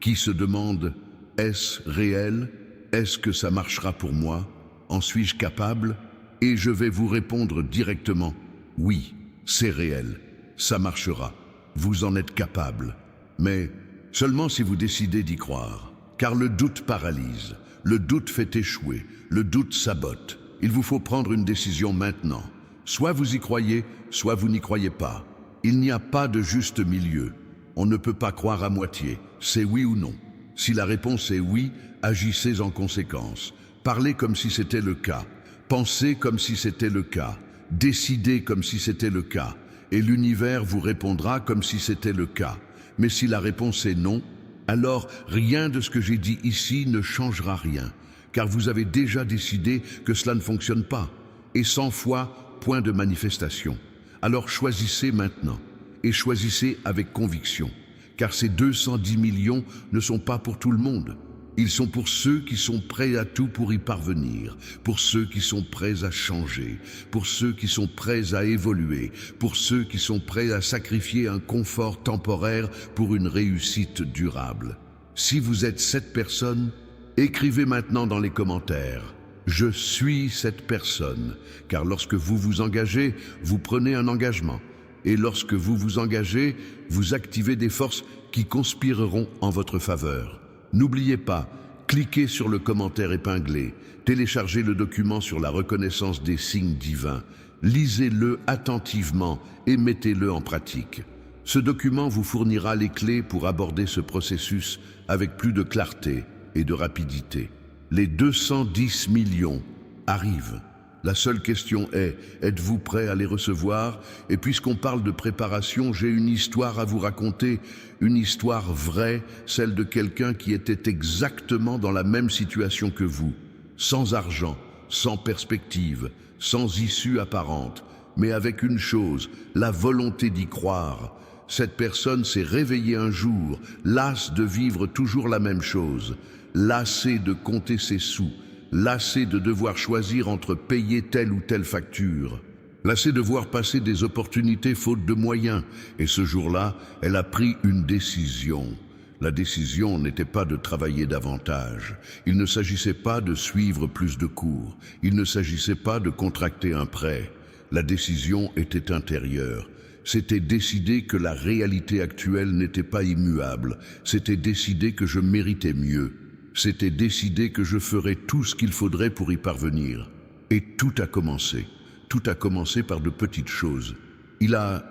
qui se demandent « Est-ce réel? Est-ce que ça marchera pour moi? En suis-je capable ?» Et je vais vous répondre directement « Oui, c'est réel, ça marchera, vous en êtes capable. » Mais seulement si vous décidez d'y croire, car le doute paralyse, le doute fait échouer, le doute sabote. Il vous faut prendre une décision maintenant. Soit vous y croyez, soit vous n'y croyez pas. Il n'y a pas de juste milieu. On ne peut pas croire à moitié. C'est oui ou non. Si la réponse est oui, agissez en conséquence. Parlez comme si c'était le cas. Pensez comme si c'était le cas. Décidez comme si c'était le cas. Et l'univers vous répondra comme si c'était le cas. Mais si la réponse est non, alors rien de ce que j'ai dit ici ne changera rien. Car vous avez déjà décidé que cela ne fonctionne pas. Et sans foi, point de manifestation. Alors choisissez maintenant, et choisissez avec conviction, car ces 210 millions ne sont pas pour tout le monde. Ils sont pour ceux qui sont prêts à tout pour y parvenir, pour ceux qui sont prêts à changer, pour ceux qui sont prêts à évoluer, pour ceux qui sont prêts à sacrifier un confort temporaire pour une réussite durable. Si vous êtes cette personne, écrivez maintenant dans les commentaires. Je suis cette personne, car lorsque vous vous engagez, vous prenez un engagement. Et lorsque vous vous engagez, vous activez des forces qui conspireront en votre faveur. N'oubliez pas, cliquez sur le commentaire épinglé, téléchargez le document sur la reconnaissance des signes divins, lisez-le attentivement et mettez-le en pratique. Ce document vous fournira les clés pour aborder ce processus avec plus de clarté et de rapidité. Les 210 millions arrivent. La seule question est, êtes-vous prêt à les recevoir? Et puisqu'on parle de préparation, j'ai une histoire à vous raconter, une histoire vraie, celle de quelqu'un qui était exactement dans la même situation que vous, sans argent, sans perspective, sans issue apparente, mais avec une chose, la volonté d'y croire. Cette personne s'est réveillée un jour, lasse de vivre toujours la même chose, lassé de compter ses sous, lassé de devoir choisir entre payer telle ou telle facture, lassé de voir passer des opportunités faute de moyens. Et ce jour-là, elle a pris une décision. La décision n'était pas de travailler davantage. Il ne s'agissait pas de suivre plus de cours. Il ne s'agissait pas de contracter un prêt. La décision était intérieure. C'était décider que la réalité actuelle n'était pas immuable. C'était décider que je méritais mieux. C'était décider que je ferais tout ce qu'il faudrait pour y parvenir. Et tout a commencé. Tout a commencé par de petites choses. Il a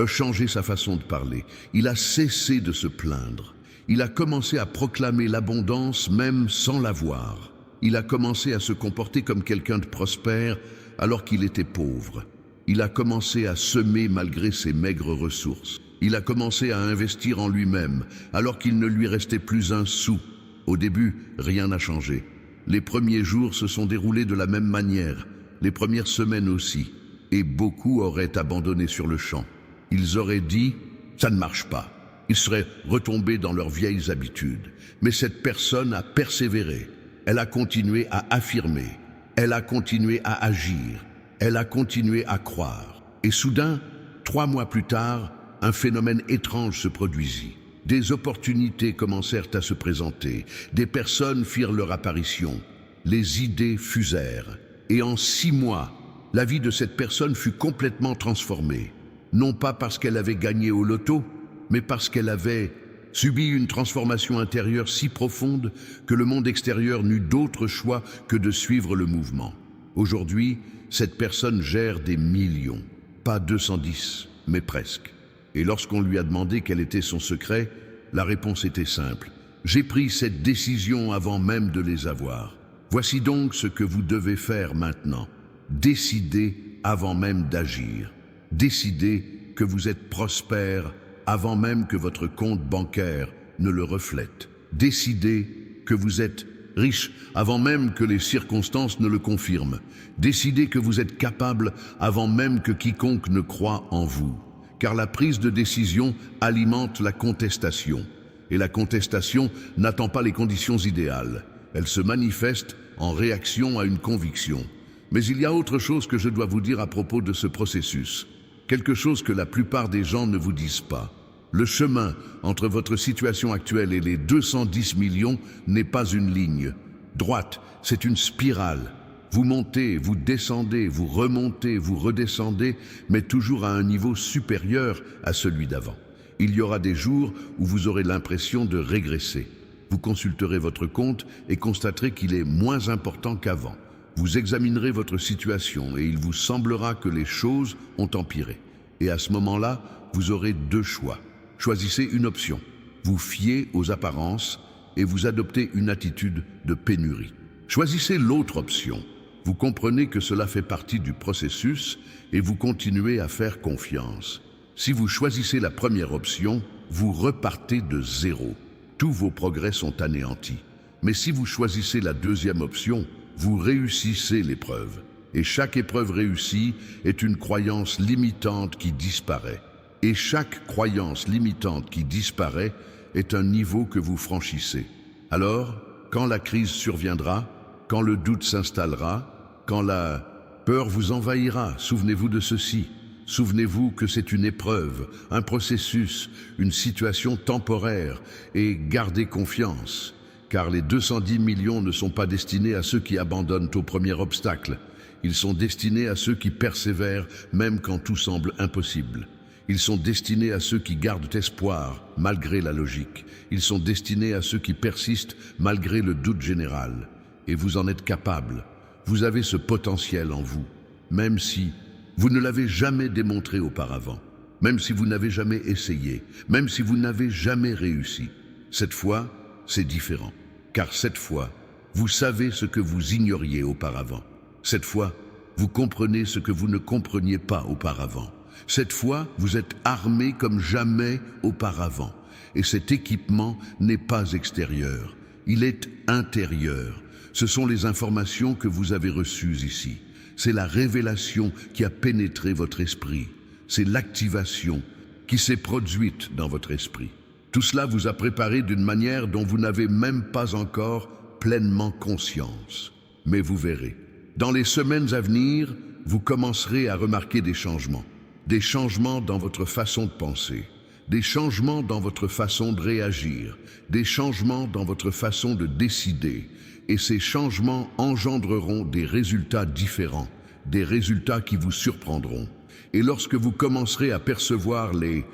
changé sa façon de parler. Il a cessé de se plaindre. Il a commencé à proclamer l'abondance même sans l'avoir. Il a commencé à se comporter comme quelqu'un de prospère alors qu'il était pauvre. Il a commencé à semer malgré ses maigres ressources. Il a commencé à investir en lui-même, alors qu'il ne lui restait plus un sou. Au début, rien n'a changé. Les premiers jours se sont déroulés de la même manière, les premières semaines aussi, et beaucoup auraient abandonné sur le champ. Ils auraient dit « ça ne marche pas ». Ils seraient retombés dans leurs vieilles habitudes. Mais cette personne a persévéré. Elle a continué à affirmer. Elle a continué à agir. Elle a continué à croire. Et soudain, 3 mois plus tard, un phénomène étrange se produisit. Des opportunités commencèrent à se présenter. Des personnes firent leur apparition. Les idées fusèrent. Et en 6 mois, la vie de cette personne fut complètement transformée. Non pas parce qu'elle avait gagné au loto, mais parce qu'elle avait subi une transformation intérieure si profonde que le monde extérieur n'eut d'autre choix que de suivre le mouvement. Aujourd'hui, cette personne gère des millions. Pas 210, mais presque. Et lorsqu'on lui a demandé quel était son secret, la réponse était simple. J'ai pris cette décision avant même de les avoir. Voici donc ce que vous devez faire maintenant. Décidez avant même d'agir. Décidez que vous êtes prospère avant même que votre compte bancaire ne le reflète. Décidez que vous êtes riche avant même que les circonstances ne le confirment. Décidez que vous êtes capable avant même que quiconque ne croie en vous. Car la prise de décision alimente la contestation. Et la contestation n'attend pas les conditions idéales. Elle se manifeste en réaction à une conviction. Mais il y a autre chose que je dois vous dire à propos de ce processus. Quelque chose que la plupart des gens ne vous disent pas. Le chemin entre votre situation actuelle et les 210 millions n'est pas une ligne droite, c'est une spirale. Vous montez, vous descendez, vous remontez, vous redescendez, mais toujours à un niveau supérieur à celui d'avant. Il y aura des jours où vous aurez l'impression de régresser. Vous consulterez votre compte et constaterez qu'il est moins important qu'avant. Vous examinerez votre situation et il vous semblera que les choses ont empiré. Et à ce moment-là, vous aurez 2 choix. Choisissez une option. Vous fiez aux apparences et vous adoptez une attitude de pénurie. Choisissez l'autre option. Vous comprenez que cela fait partie du processus et vous continuez à faire confiance. Si vous choisissez la première option, vous repartez de zéro. Tous vos progrès sont anéantis. Mais si vous choisissez la deuxième option, vous réussissez l'épreuve. Et chaque épreuve réussie est une croyance limitante qui disparaît. Et chaque croyance limitante qui disparaît est un niveau que vous franchissez. Alors, quand la crise surviendra, quand le doute s'installera, quand la peur vous envahira, souvenez-vous de ceci. Souvenez-vous que c'est une épreuve, un processus, une situation temporaire, et gardez confiance, car les 210 millions ne sont pas destinés à ceux qui abandonnent au premier obstacle. Ils sont destinés à ceux qui persévèrent même quand tout semble impossible. Ils sont destinés à ceux qui gardent espoir malgré la logique. Ils sont destinés à ceux qui persistent malgré le doute général. Et vous en êtes capable. Vous avez ce potentiel en vous, même si vous ne l'avez jamais démontré auparavant, même si vous n'avez jamais essayé, même si vous n'avez jamais réussi. Cette fois, c'est différent. Car cette fois, vous savez ce que vous ignoriez auparavant. Cette fois, vous comprenez ce que vous ne compreniez pas auparavant. Cette fois, vous êtes armé comme jamais auparavant. Et cet équipement n'est pas extérieur, il est intérieur. Ce sont les informations que vous avez reçues ici. C'est la révélation qui a pénétré votre esprit. C'est l'activation qui s'est produite dans votre esprit. Tout cela vous a préparé d'une manière dont vous n'avez même pas encore pleinement conscience. Mais vous verrez, dans les semaines à venir, vous commencerez à remarquer des changements. Des changements dans votre façon de penser, des changements dans votre façon de réagir, des changements dans votre façon de décider. Et ces changements engendreront des résultats différents, des résultats qui vous surprendront. Et lorsque vous commencerez à percevoir les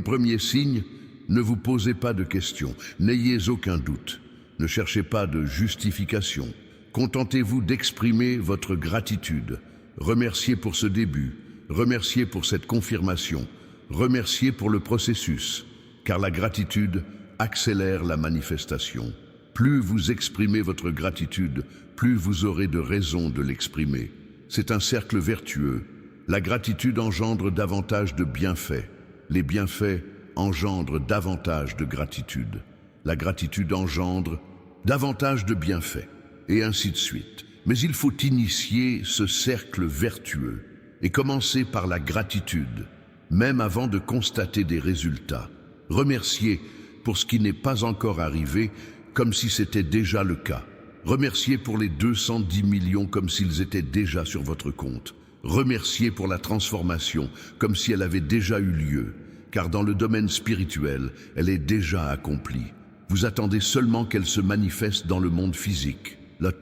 premiers signes, ne vous posez pas de questions, n'ayez aucun doute, ne cherchez pas de justification. Contentez-vous d'exprimer votre gratitude, remerciez pour ce début, remerciez pour cette confirmation, remerciez pour le processus, car la gratitude accélère la manifestation. Plus vous exprimez votre gratitude, plus vous aurez de raisons de l'exprimer. C'est un cercle vertueux. La gratitude engendre davantage de bienfaits. Les bienfaits engendrent davantage de gratitude. La gratitude engendre davantage de bienfaits, et ainsi de suite. Mais il faut initier ce cercle vertueux et commencer par la gratitude, même avant de constater des résultats. Remercier pour ce qui n'est pas encore arrivé, comme si c'était déjà le cas. Remercier pour les 210 millions comme s'ils étaient déjà sur votre compte. Remercier pour la transformation comme si elle avait déjà eu lieu, car dans le domaine spirituel, elle est déjà accomplie. Vous attendez seulement qu'elle se manifeste dans le monde physique. La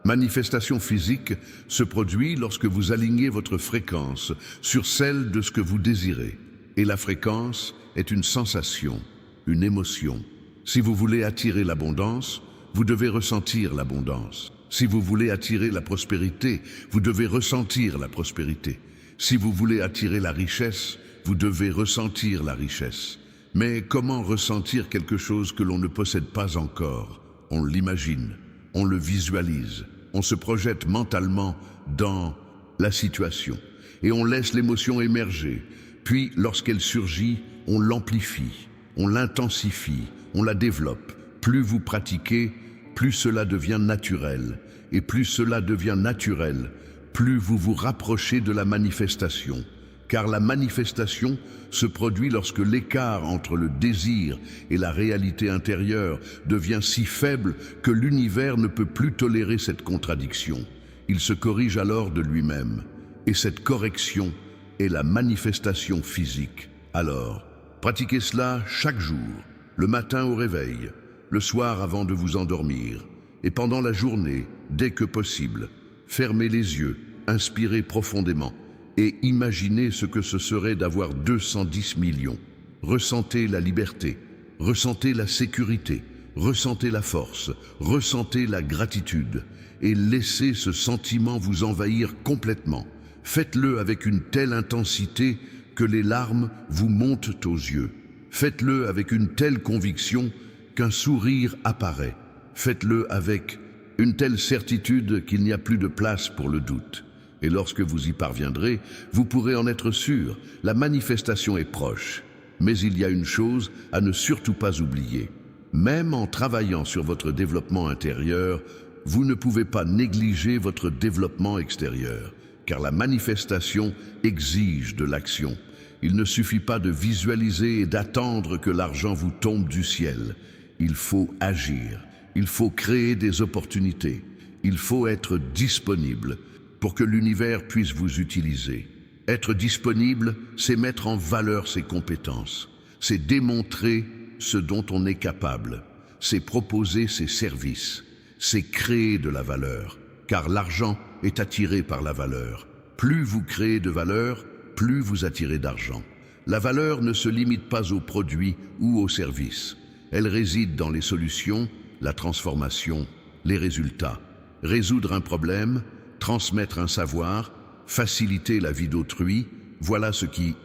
manifestation physique se produit lorsque vous alignez votre fréquence sur celle de ce que vous désirez. Et la fréquence est une sensation, une émotion. Si vous voulez attirer l'abondance, vous devez ressentir l'abondance. Si vous voulez attirer la prospérité, vous devez ressentir la prospérité. Si vous voulez attirer la richesse, vous devez ressentir la richesse. Mais comment ressentir quelque chose que l'on ne possède pas encore? On l'imagine, on le visualise, on se projette mentalement dans la situation et on laisse l'émotion émerger. Puis, lorsqu'elle surgit, on l'amplifie, on l'intensifie, on la développe. Plus vous pratiquez, plus cela devient naturel. Et plus cela devient naturel, plus vous vous rapprochez de la manifestation. Car la manifestation se produit lorsque l'écart entre le désir et la réalité intérieure devient si faible que l'univers ne peut plus tolérer cette contradiction. Il se corrige alors de lui-même. Et cette correction est la manifestation physique. Alors, pratiquez cela chaque jour, le matin au réveil, le soir avant de vous endormir, et pendant la journée, dès que possible. Fermez les yeux, inspirez profondément et imaginez ce que ce serait d'avoir 210 millions. Ressentez la liberté, ressentez la sécurité, ressentez la force, ressentez la gratitude et laissez ce sentiment vous envahir complètement. Faites-le avec une telle intensité que les larmes vous montent aux yeux. Faites-le avec une telle conviction qu'un sourire apparaît. Faites-le avec une telle certitude qu'il n'y a plus de place pour le doute. Et lorsque vous y parviendrez, vous pourrez en être sûr, la manifestation est proche. Mais il y a une chose à ne surtout pas oublier. Même en travaillant sur votre développement intérieur, vous ne pouvez pas négliger votre développement extérieur, car la manifestation exige de l'action. Il ne suffit pas de visualiser et d'attendre que l'argent vous tombe du ciel. Il faut agir. Il faut créer des opportunités. Il faut être disponible pour que l'univers puisse vous utiliser. Être disponible, c'est mettre en valeur ses compétences. C'est démontrer ce dont on est capable. C'est proposer ses services. C'est créer de la valeur. Car l'argent est attiré par la valeur. Plus vous créez de valeur, plus vous attirez d'argent. La valeur ne se limite pas aux produits ou aux services. Elle réside dans les solutions, la transformation, les résultats. Résoudre un problème, transmettre un savoir, faciliter la vie d'autrui, voilà ce qui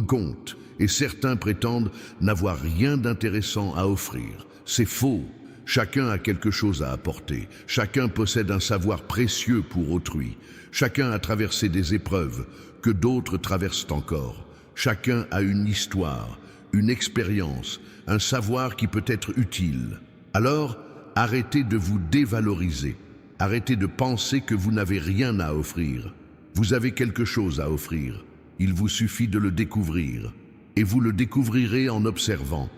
compte. Et certains prétendent n'avoir rien d'intéressant à offrir. C'est faux. Chacun a quelque chose à apporter. Chacun possède un savoir précieux pour autrui. Chacun a traversé des épreuves que d'autres traversent encore. Chacun a une histoire, une expérience, un savoir qui peut être utile. Alors, arrêtez de vous dévaloriser. Arrêtez de penser que vous n'avez rien à offrir. Vous avez quelque chose à offrir. Il vous suffit de le découvrir. Et vous le découvrirez en observant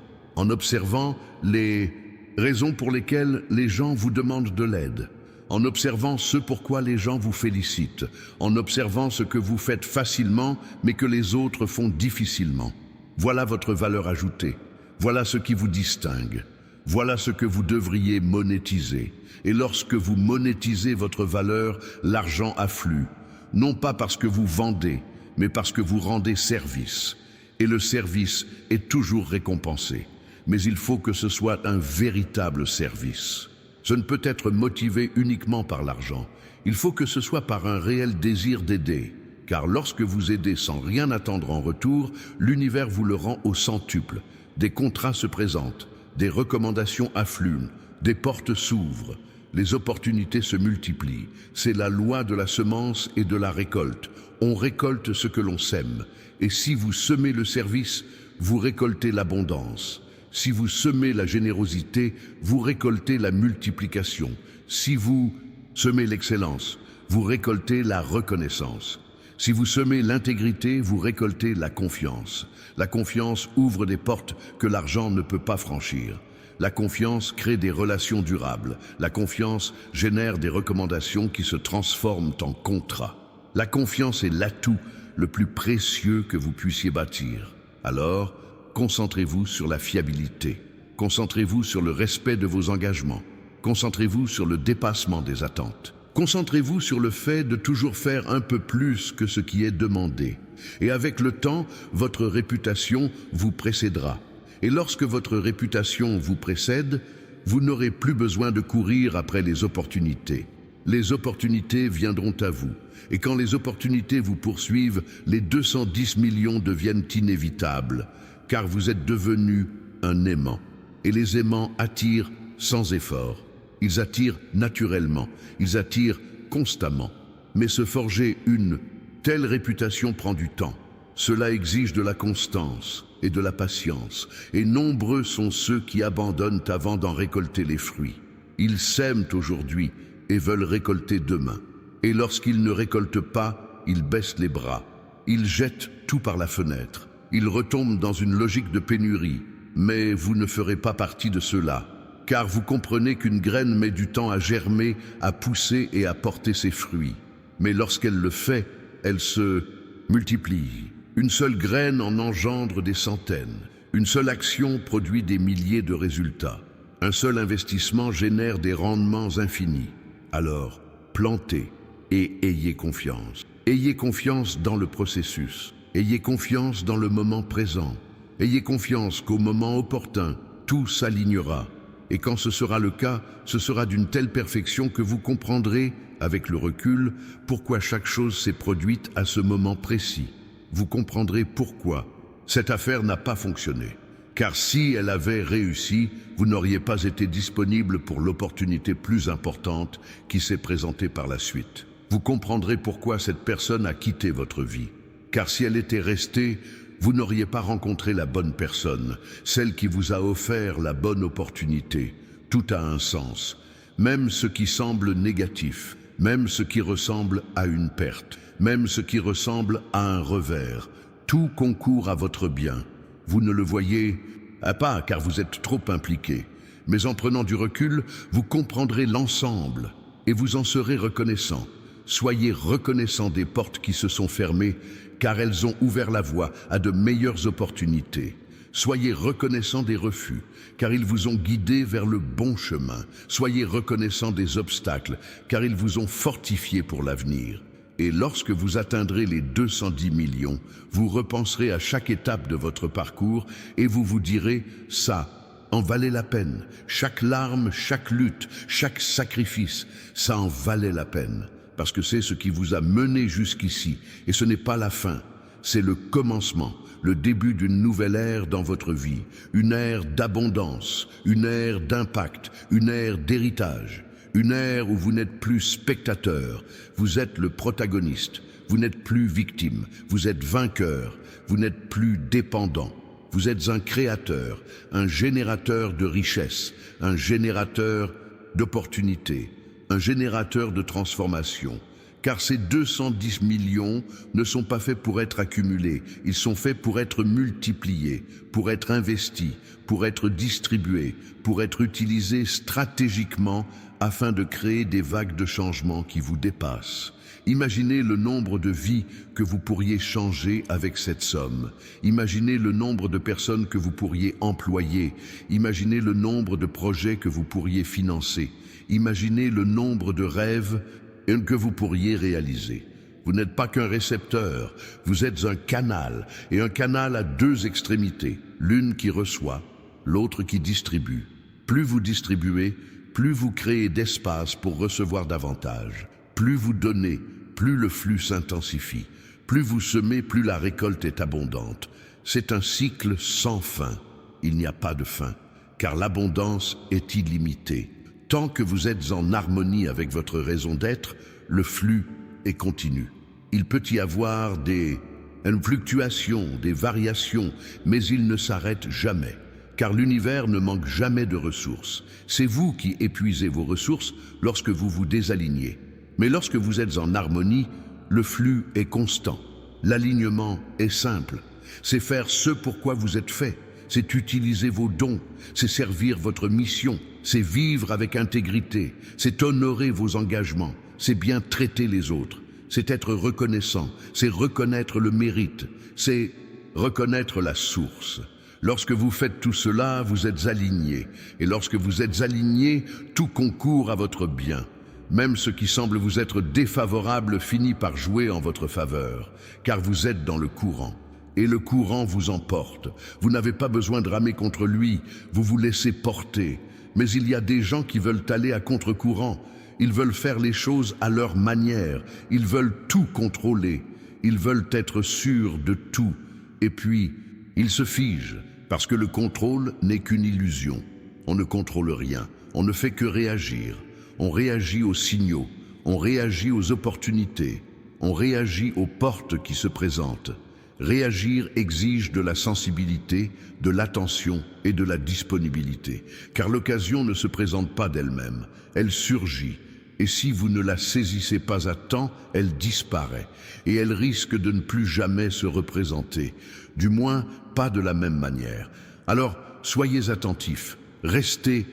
les raisons pour lesquelles les gens vous demandent de l'aide, en observant ce pourquoi les gens vous félicitent, en observant ce que vous faites facilement mais que les autres font difficilement. Voilà votre valeur ajoutée. Voilà ce qui vous distingue. Voilà ce que vous devriez monétiser. Et lorsque vous monétisez votre valeur, l'argent afflue. Non pas parce que vous vendez, mais parce que vous rendez service. Et le service est toujours récompensé. Mais il faut que ce soit un véritable service. Ce ne peut être motivé uniquement par l'argent. Il faut que ce soit par un réel désir d'aider. Car lorsque vous aidez sans rien attendre en retour, l'univers vous le rend au centuple. Des contrats se présentent, des recommandations affluent, des portes s'ouvrent. Les opportunités se multiplient. C'est la loi de la semence et de la récolte. On récolte ce que l'on sème. Et si vous semez le service, vous récoltez l'abondance. Si vous semez la générosité, vous récoltez la multiplication. Si vous semez l'excellence, vous récoltez la reconnaissance. Si vous semez l'intégrité, vous récoltez la confiance. La confiance ouvre des portes que l'argent ne peut pas franchir. La confiance crée des relations durables. La confiance génère des recommandations qui se transforment en contrats. La confiance est l'atout le plus précieux que vous puissiez bâtir. Alors, concentrez-vous sur la fiabilité. Concentrez-vous sur le respect de vos engagements. Concentrez-vous sur le dépassement des attentes. Concentrez-vous sur le fait de toujours faire un peu plus que ce qui est demandé. Et avec le temps, votre réputation vous précédera. Et lorsque votre réputation vous précède, vous n'aurez plus besoin de courir après les opportunités. Les opportunités viendront à vous. Et quand les opportunités vous poursuivent, les 210 millions deviennent inévitables, car vous êtes devenu un aimant. Et les aimants attirent sans effort. Ils attirent naturellement, ils attirent constamment. Mais se forger une telle réputation prend du temps. Cela exige de la constance et de la patience, et nombreux sont ceux qui abandonnent avant d'en récolter les fruits. Ils sèment aujourd'hui et veulent récolter demain. Et lorsqu'ils ne récoltent pas, ils baissent les bras. Ils jettent tout par la fenêtre. Ils retombent dans une logique de pénurie. Mais vous ne ferez pas partie de ceux-là, car vous comprenez qu'une graine met du temps à germer, à pousser et à porter ses fruits. Mais lorsqu'elle le fait, elle se multiplie. Une seule graine en engendre des centaines. Une seule action produit des milliers de résultats. Un seul investissement génère des rendements infinis. Alors, plantez et ayez confiance. Ayez confiance dans le processus. Ayez confiance dans le moment présent. Ayez confiance qu'au moment opportun, tout s'alignera. Et quand ce sera le cas, ce sera d'une telle perfection que vous comprendrez, avec le recul, pourquoi chaque chose s'est produite à ce moment précis. Vous comprendrez pourquoi cette affaire n'a pas fonctionné. Car si elle avait réussi, vous n'auriez pas été disponible pour l'opportunité plus importante qui s'est présentée par la suite. Vous comprendrez pourquoi cette personne a quitté votre vie. Car si elle était restée, vous n'auriez pas rencontré la bonne personne, celle qui vous a offert la bonne opportunité. Tout a un sens, même ce qui semble négatif, même ce qui ressemble à une perte, même ce qui ressemble à un revers. Tout concourt à votre bien. Vous ne le voyez pas car vous êtes trop impliqué, mais en prenant du recul, vous comprendrez l'ensemble et vous en serez reconnaissant. Soyez reconnaissant des portes qui se sont fermées, car elles ont ouvert la voie à de meilleures opportunités. Soyez reconnaissant des refus, car ils vous ont guidé vers le bon chemin. Soyez reconnaissant des obstacles, car ils vous ont fortifié pour l'avenir. Et lorsque vous atteindrez les 210 millions, vous repenserez à chaque étape de votre parcours et vous vous direz « ça en valait la peine. Chaque larme, chaque lutte, chaque sacrifice, ça en valait la peine. » Parce que c'est ce qui vous a mené jusqu'ici. Et ce n'est pas la fin, c'est le commencement, le début d'une nouvelle ère dans votre vie. Une ère d'abondance, une ère d'impact, une ère d'héritage. Une ère où vous n'êtes plus spectateur, vous êtes le protagoniste. Vous n'êtes plus victime, vous êtes vainqueur. Vous n'êtes plus dépendant. Vous êtes un créateur, un générateur de richesse, un générateur d'opportunités. Un générateur de transformation, car ces 210 millions ne sont pas faits pour être accumulés, ils sont faits pour être multipliés, pour être investis, pour être distribués, pour être utilisés stratégiquement afin de créer des vagues de changement qui vous dépassent. Imaginez le nombre de vies que vous pourriez changer avec cette somme. Imaginez le nombre de personnes que vous pourriez employer. Imaginez le nombre de projets que vous pourriez financer. Imaginez le nombre de rêves que vous pourriez réaliser. Vous n'êtes pas qu'un récepteur, vous êtes un canal, et un canal a deux extrémités, l'une qui reçoit, l'autre qui distribue. Plus vous distribuez, plus vous créez d'espace pour recevoir davantage. Plus vous donnez, plus le flux s'intensifie. Plus vous semez, plus la récolte est abondante. C'est un cycle sans fin. Il n'y a pas de fin, car l'abondance est illimitée. Tant que vous êtes en harmonie avec votre raison d'être, le flux est continu. Il peut y avoir une fluctuation, des variations, mais il ne s'arrête jamais, car l'univers ne manque jamais de ressources. C'est vous qui épuisez vos ressources lorsque vous vous désalignez. Mais lorsque vous êtes en harmonie, le flux est constant. L'alignement est simple. C'est faire ce pour quoi vous êtes fait. C'est utiliser vos dons. C'est servir votre mission. C'est vivre avec intégrité. C'est honorer vos engagements. C'est bien traiter les autres. C'est être reconnaissant. C'est reconnaître le mérite. C'est reconnaître la source. Lorsque vous faites tout cela, vous êtes aligné. Et lorsque vous êtes aligné, tout concourt à votre bien. Même ce qui semble vous être défavorable finit par jouer en votre faveur, car vous êtes dans le courant. Et le courant vous emporte. Vous n'avez pas besoin de ramer contre lui, vous vous laissez porter. Mais il y a des gens qui veulent aller à contre-courant. Ils veulent faire les choses à leur manière. Ils veulent tout contrôler. Ils veulent être sûrs de tout. Et puis, ils se figent, parce que le contrôle n'est qu'une illusion. On ne contrôle rien. On ne fait que réagir. On réagit aux signaux. On réagit aux opportunités. On réagit aux portes qui se présentent. Réagir exige de la sensibilité, de l'attention et de la disponibilité, car l'occasion ne se présente pas d'elle-même, elle surgit, et si vous ne la saisissez pas à temps, elle disparaît, et elle risque de ne plus jamais se représenter, du moins pas de la même manière. Alors, soyez attentifs, restez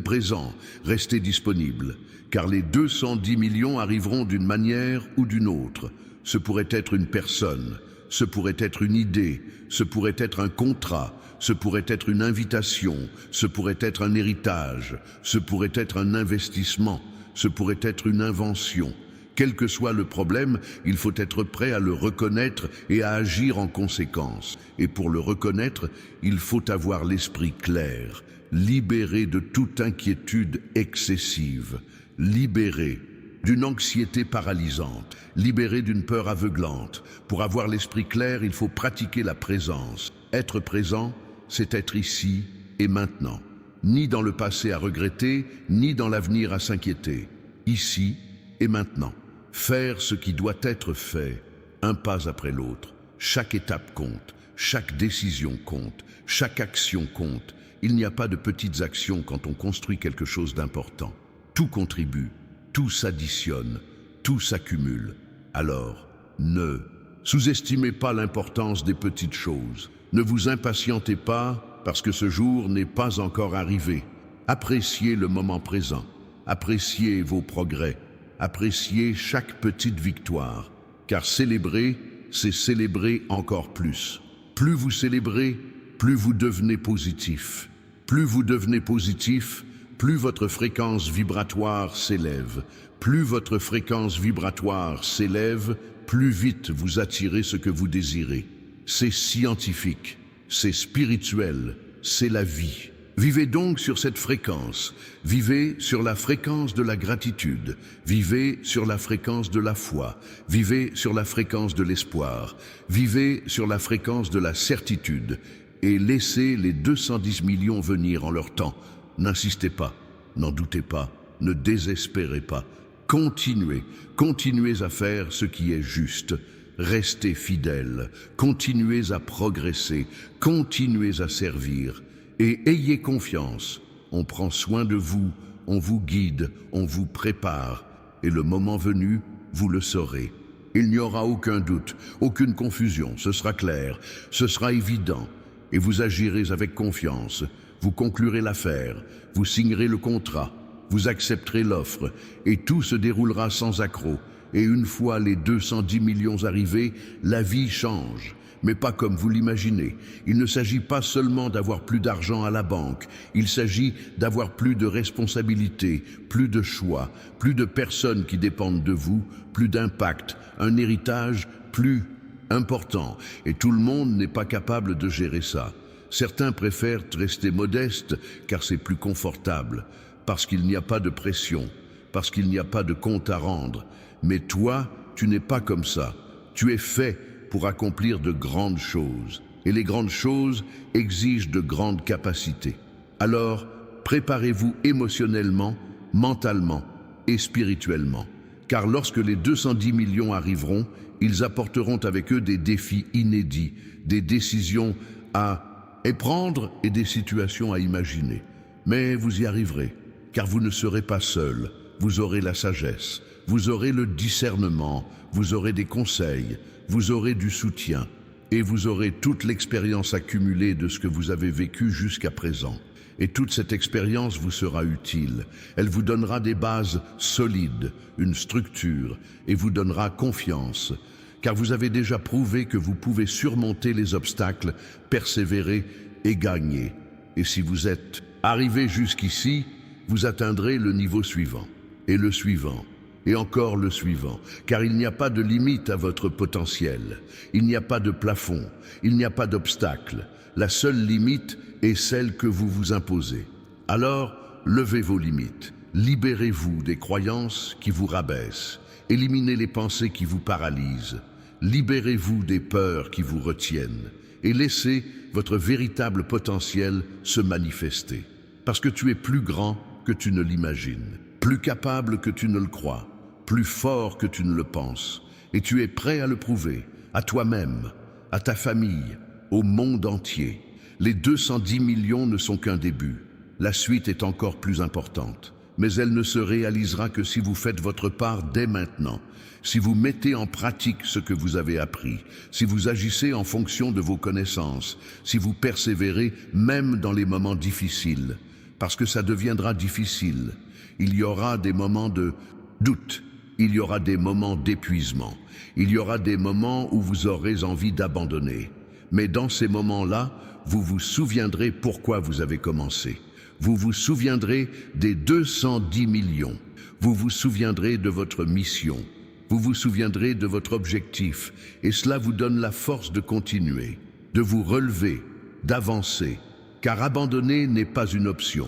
présents, restez disponibles, car les 210 millions arriveront d'une manière ou d'une autre. Ce pourrait être une personne, ce pourrait être une idée, ce pourrait être un contrat, ce pourrait être une invitation, ce pourrait être un héritage, ce pourrait être un investissement, ce pourrait être une invention. Quel que soit le problème, il faut être prêt à le reconnaître et à agir en conséquence. Et pour le reconnaître, il faut avoir l'esprit clair, libéré de toute inquiétude excessive, libéré d'une anxiété paralysante, libéré d'une peur aveuglante. Pour avoir l'esprit clair, il faut pratiquer la présence. Être présent, c'est être ici et maintenant. Ni dans le passé à regretter, ni dans l'avenir à s'inquiéter. Ici et maintenant. Faire ce qui doit être fait, un pas après l'autre. Chaque étape compte, chaque décision compte, chaque action compte. Il n'y a pas de petites actions quand on construit quelque chose d'important. Tout contribue. Tout s'additionne, tout s'accumule. Alors, ne sous-estimez pas l'importance des petites choses. Ne vous impatientez pas parce que ce jour n'est pas encore arrivé. Appréciez le moment présent. Appréciez vos progrès. Appréciez chaque petite victoire. Car célébrer, c'est célébrer encore plus. Plus vous célébrez, plus vous devenez positif. Plus vous devenez positif, plus votre fréquence vibratoire s'élève. Plus votre fréquence vibratoire s'élève, plus vite vous attirez ce que vous désirez. C'est scientifique, c'est spirituel, c'est la vie. Vivez donc sur cette fréquence. Vivez sur la fréquence de la gratitude. Vivez sur la fréquence de la foi. Vivez sur la fréquence de l'espoir. Vivez sur la fréquence de la certitude. Et laissez les 210 millions venir en leur temps. N'insistez pas, n'en doutez pas, ne désespérez pas. Continuez, continuez à faire ce qui est juste. Restez fidèles, continuez à progresser, continuez à servir. Et ayez confiance, on prend soin de vous, on vous guide, on vous prépare. Et le moment venu, vous le saurez. Il n'y aura aucun doute, aucune confusion, ce sera clair, ce sera évident. Et vous agirez avec confiance. Vous conclurez l'affaire, vous signerez le contrat, vous accepterez l'offre, et tout se déroulera sans accroc. Et une fois les 210 millions arrivés, la vie change. Mais pas comme vous l'imaginez. Il ne s'agit pas seulement d'avoir plus d'argent à la banque, il s'agit d'avoir plus de responsabilités, plus de choix, plus de personnes qui dépendent de vous, plus d'impact, un héritage plus important. Et tout le monde n'est pas capable de gérer ça. Certains préfèrent rester modestes car c'est plus confortable, parce qu'il n'y a pas de pression, parce qu'il n'y a pas de compte à rendre. Mais toi, tu n'es pas comme ça. Tu es fait pour accomplir de grandes choses. Et les grandes choses exigent de grandes capacités. Alors, préparez-vous émotionnellement mentalement et spirituellement. Car lorsque les 210 millions arriveront, ils apporteront avec eux des défis inédits, des décisions à prendre et des situations à imaginer. Mais vous y arriverez, car vous ne serez pas seul. Vous aurez la sagesse, vous aurez le discernement, vous aurez des conseils, vous aurez du soutien et vous aurez toute l'expérience accumulée de ce que vous avez vécu jusqu'à présent. Et toute cette expérience vous sera utile. Elle vous donnera des bases solides, une structure, et vous donnera confiance, car vous avez déjà prouvé que vous pouvez surmonter les obstacles, persévérer et gagner. Et si vous êtes arrivé jusqu'ici, vous atteindrez le niveau suivant, et le suivant, et encore le suivant, car il n'y a pas de limite à votre potentiel, il n'y a pas de plafond, il n'y a pas d'obstacle. La seule limite est celle que vous vous imposez. Alors, levez vos limites, libérez-vous des croyances qui vous rabaissent, éliminez les pensées qui vous paralysent, libérez-vous des peurs qui vous retiennent et laissez votre véritable potentiel se manifester. Parce que tu es plus grand que tu ne l'imagines, plus capable que tu ne le crois, plus fort que tu ne le penses, et tu es prêt à le prouver, à toi-même, à ta famille, au monde entier. Les 210 millions ne sont qu'un début. La suite est encore plus importante, mais elle ne se réalisera que si vous faites votre part dès maintenant, si vous mettez en pratique ce que vous avez appris, si vous agissez en fonction de vos connaissances, si vous persévérez même dans les moments difficiles, parce que ça deviendra difficile. Il y aura des moments de doute, il y aura des moments d'épuisement, il y aura des moments où vous aurez envie d'abandonner. Mais dans ces moments-là, vous vous souviendrez pourquoi vous avez commencé. Vous vous souviendrez des 210 millions. Vous vous souviendrez de votre mission. Vous vous souviendrez de votre objectif. Et cela vous donne la force de continuer, de vous relever, d'avancer. Car abandonner n'est pas une option.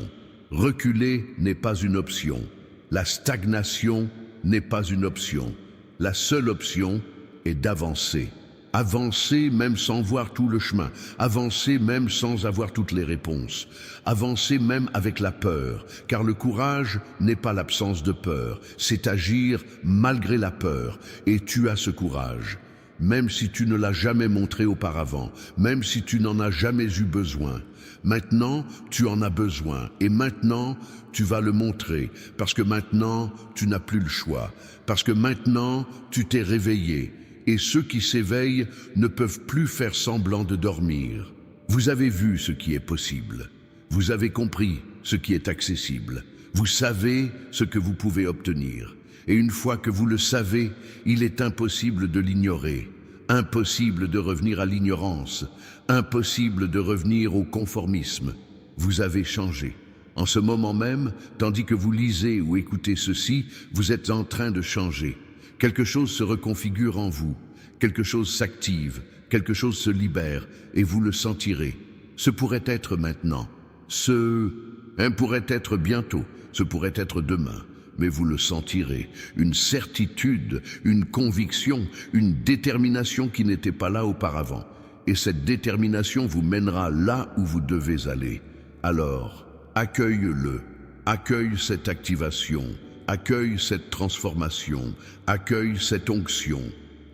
Reculer n'est pas une option. La stagnation n'est pas une option. La seule option est d'avancer. Avancer même sans voir tout le chemin, avancer même sans avoir toutes les réponses, avancer même avec la peur, car le courage n'est pas l'absence de peur, c'est agir malgré la peur, et tu as ce courage. Même si tu ne l'as jamais montré auparavant, même si tu n'en as jamais eu besoin, maintenant tu en as besoin, et maintenant tu vas le montrer, parce que maintenant tu n'as plus le choix, parce que maintenant tu t'es réveillé, et ceux qui s'éveillent ne peuvent plus faire semblant de dormir. Vous avez vu ce qui est possible. Vous avez compris ce qui est accessible. Vous savez ce que vous pouvez obtenir. Et une fois que vous le savez, il est impossible de l'ignorer. Impossible de revenir à l'ignorance. Impossible de revenir au conformisme. Vous avez changé. En ce moment même, tandis que vous lisez ou écoutez ceci, vous êtes en train de changer. Quelque chose se reconfigure en vous, quelque chose s'active, quelque chose se libère, et vous le sentirez. Ce pourrait être maintenant, pourrait être bientôt, ce pourrait être demain, mais vous le sentirez. Une certitude, une conviction, une détermination qui n'était pas là auparavant. Et cette détermination vous mènera là où vous devez aller. Alors, accueille-le, accueille cette activation. Accueille cette transformation, accueille cette onction,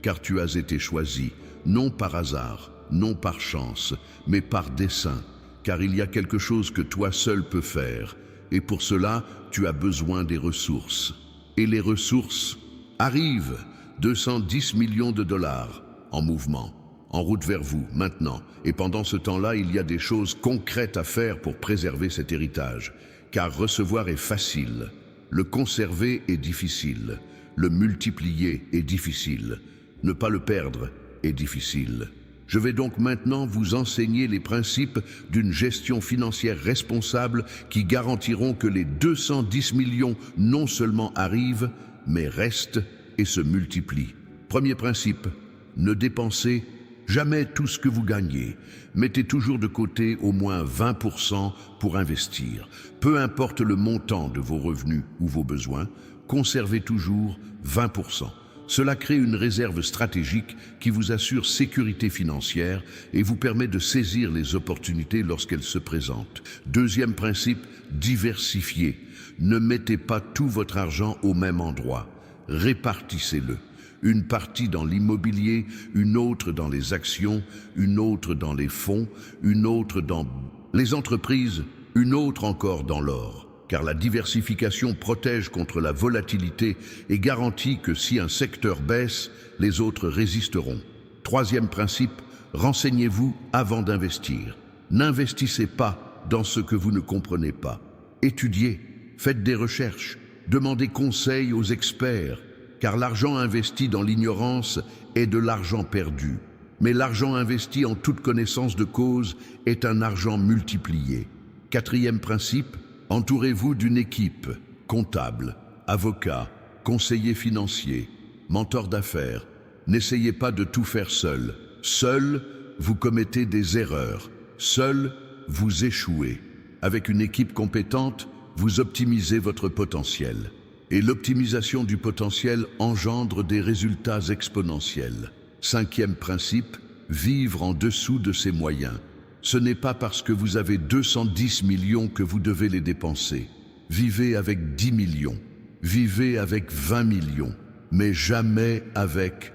car tu as été choisi, non par hasard, non par chance, mais par dessein, car il y a quelque chose que toi seul peux faire, et pour cela, tu as besoin des ressources. Et les ressources arrivent, 210 millions de dollars, en mouvement, en route vers vous, maintenant, et pendant ce temps-là, il y a des choses concrètes à faire pour préserver cet héritage, car recevoir est facile. Le conserver est difficile, le multiplier est difficile, ne pas le perdre est difficile. Je vais donc maintenant vous enseigner les principes d'une gestion financière responsable qui garantiront que les 210 millions non seulement arrivent, mais restent et se multiplient. Premier principe, ne dépensez jamais tout ce que vous gagnez. Mettez toujours de côté au moins 20% pour investir. Peu importe le montant de vos revenus ou vos besoins, conservez toujours 20%. Cela crée une réserve stratégique qui vous assure sécurité financière et vous permet de saisir les opportunités lorsqu'elles se présentent. Deuxième principe, diversifier. Ne mettez pas tout votre argent au même endroit. Répartissez-le. Une partie dans l'immobilier, une autre dans les actions, une autre dans les fonds, une autre dans les entreprises, une autre encore dans l'or. Car la diversification protège contre la volatilité et garantit que si un secteur baisse, les autres résisteront. Troisième principe, renseignez-vous avant d'investir. N'investissez pas dans ce que vous ne comprenez pas. Étudiez, faites des recherches, demandez conseil aux experts, car l'argent investi dans l'ignorance est de l'argent perdu. Mais l'argent investi en toute connaissance de cause est un argent multiplié. Quatrième principe, entourez-vous d'une équipe, comptable, avocat, conseiller financier, mentor d'affaires. N'essayez pas de tout faire seul. Seul, vous commettez des erreurs. Seul, vous échouez. Avec une équipe compétente, vous optimisez votre potentiel. Et l'optimisation du potentiel engendre des résultats exponentiels. Cinquième principe, vivre en dessous de ses moyens. Ce n'est pas parce que vous avez 210 millions que vous devez les dépenser. Vivez avec 10 millions, vivez avec 20 millions, mais jamais avec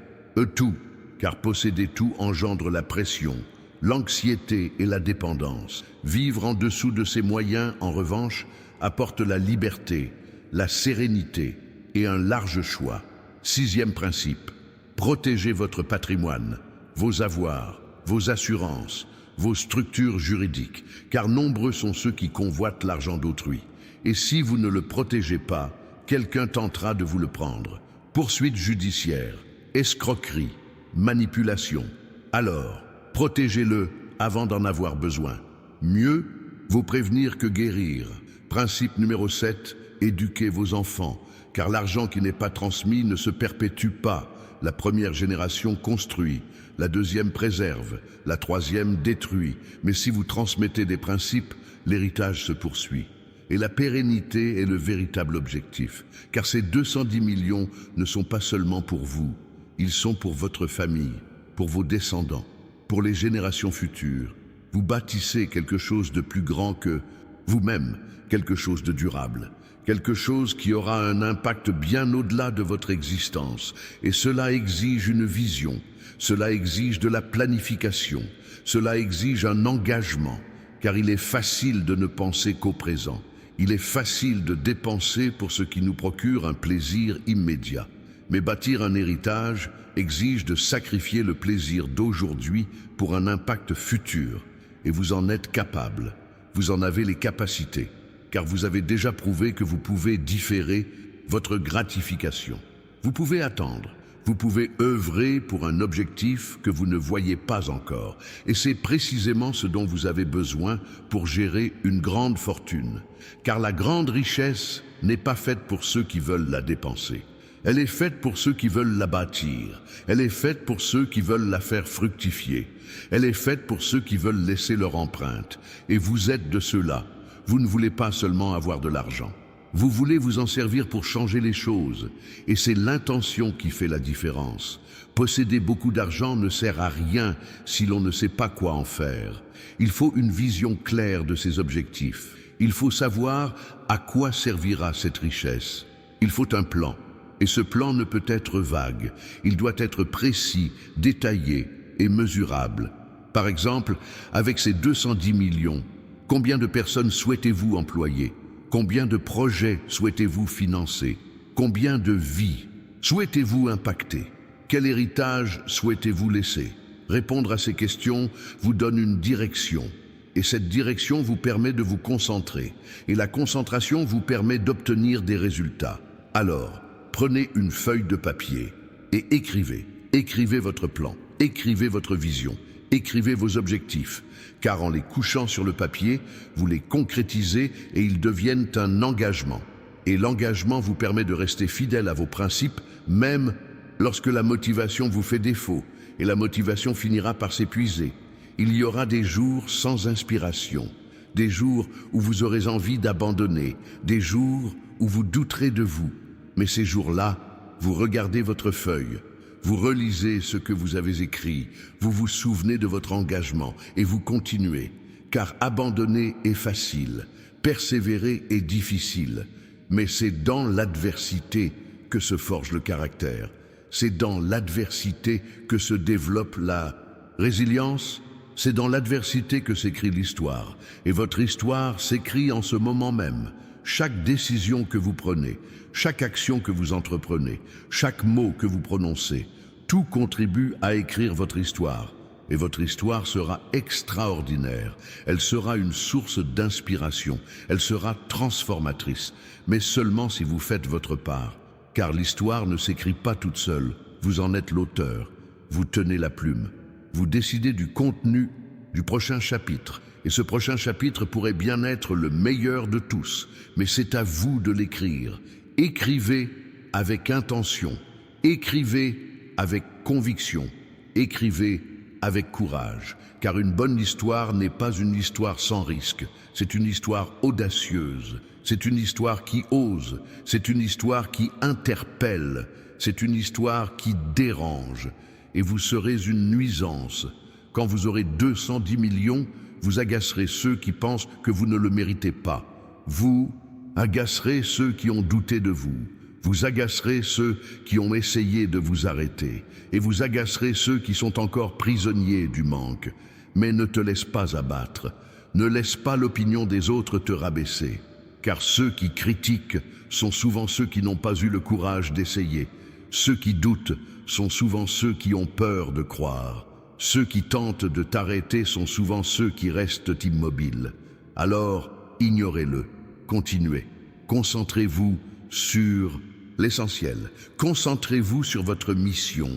tout, car posséder tout engendre la pression, l'anxiété et la dépendance. Vivre en dessous de ses moyens, en revanche, apporte la liberté, la sérénité et un large choix. Sixième principe, protégez votre patrimoine, vos avoirs, vos assurances, vos structures juridiques, car nombreux sont ceux qui convoitent l'argent d'autrui. Et si vous ne le protégez pas, quelqu'un tentera de vous le prendre. Poursuite judiciaire, escroquerie, manipulation. Alors, protégez-le avant d'en avoir besoin. Mieux vaut prévenir que guérir. Principe numéro 7, éduquez vos enfants, car l'argent qui n'est pas transmis ne se perpétue pas. La première génération construit, la deuxième préserve, la troisième détruit. Mais si vous transmettez des principes, l'héritage se poursuit. Et la pérennité est le véritable objectif, car ces 210 millions ne sont pas seulement pour vous, ils sont pour votre famille, pour vos descendants, pour les générations futures. Vous bâtissez quelque chose de plus grand que vous-même, quelque chose de durable, quelque chose qui aura un impact bien au-delà de votre existence. Et cela exige une vision, cela exige de la planification, cela exige un engagement, car il est facile de ne penser qu'au présent. Il est facile de dépenser pour ce qui nous procure un plaisir immédiat. Mais bâtir un héritage exige de sacrifier le plaisir d'aujourd'hui pour un impact futur. Et vous en êtes capable, vous en avez les capacités, car vous avez déjà prouvé que vous pouvez différer votre gratification. Vous pouvez attendre, vous pouvez œuvrer pour un objectif que vous ne voyez pas encore. Et c'est précisément ce dont vous avez besoin pour gérer une grande fortune. Car la grande richesse n'est pas faite pour ceux qui veulent la dépenser. Elle est faite pour ceux qui veulent la bâtir. Elle est faite pour ceux qui veulent la faire fructifier. Elle est faite pour ceux qui veulent laisser leur empreinte. Et vous êtes de ceux-là. Vous ne voulez pas seulement avoir de l'argent. Vous voulez vous en servir pour changer les choses. Et c'est l'intention qui fait la différence. Posséder beaucoup d'argent ne sert à rien si l'on ne sait pas quoi en faire. Il faut une vision claire de ses objectifs. Il faut savoir à quoi servira cette richesse. Il faut un plan. Et ce plan ne peut être vague. Il doit être précis, détaillé et mesurable. Par exemple, avec ces 210 millions, combien de personnes souhaitez-vous employer? Combien de projets souhaitez-vous financer? Combien de vies souhaitez-vous impacter? Quel héritage souhaitez-vous laisser? Répondre à ces questions vous donne une direction. Et cette direction vous permet de vous concentrer. Et la concentration vous permet d'obtenir des résultats. Alors, prenez une feuille de papier et écrivez. Écrivez votre plan, écrivez votre vision, écrivez vos objectifs. Car en les couchant sur le papier, vous les concrétisez et ils deviennent un engagement. Et l'engagement vous permet de rester fidèle à vos principes, même lorsque la motivation vous fait défaut. Et la motivation finira par s'épuiser. Il y aura des jours sans inspiration, des jours où vous aurez envie d'abandonner, des jours où vous douterez de vous. Mais ces jours-là, vous regardez votre feuille, vous relisez ce que vous avez écrit, vous vous souvenez de votre engagement et vous continuez. Car abandonner est facile, persévérer est difficile, mais c'est dans l'adversité que se forge le caractère. C'est dans l'adversité que se développe la résilience. C'est dans l'adversité que s'écrit l'histoire. Et votre histoire s'écrit en ce moment même. Chaque décision que vous prenez, chaque action que vous entreprenez, chaque mot que vous prononcez, tout contribue à écrire votre histoire. Et votre histoire sera extraordinaire. Elle sera une source d'inspiration. Elle sera transformatrice. Mais seulement si vous faites votre part. Car l'histoire ne s'écrit pas toute seule. Vous en êtes l'auteur. Vous tenez la plume. Vous décidez du contenu du prochain chapitre. Et ce prochain chapitre pourrait bien être le meilleur de tous. Mais c'est à vous de l'écrire. Écrivez avec intention. Écrivez avec conviction. Écrivez avec courage. Car une bonne histoire n'est pas une histoire sans risque. C'est une histoire audacieuse. C'est une histoire qui ose. C'est une histoire qui interpelle. C'est une histoire qui dérange. Et vous serez une nuisance. Quand vous aurez 210 millions, vous agacerez ceux qui pensent que vous ne le méritez pas. Vous agacerez ceux qui ont douté de vous. Vous agacerez ceux qui ont essayé de vous arrêter. Et vous agacerez ceux qui sont encore prisonniers du manque. Mais ne te laisse pas abattre. Ne laisse pas l'opinion des autres te rabaisser. Car ceux qui critiquent sont souvent ceux qui n'ont pas eu le courage d'essayer. Ceux qui doutent sont souvent ceux qui ont peur de croire. Ceux qui tentent de t'arrêter sont souvent ceux qui restent immobiles. Alors, ignorez-le. Continuez. Concentrez-vous sur l'essentiel. Concentrez-vous sur votre mission.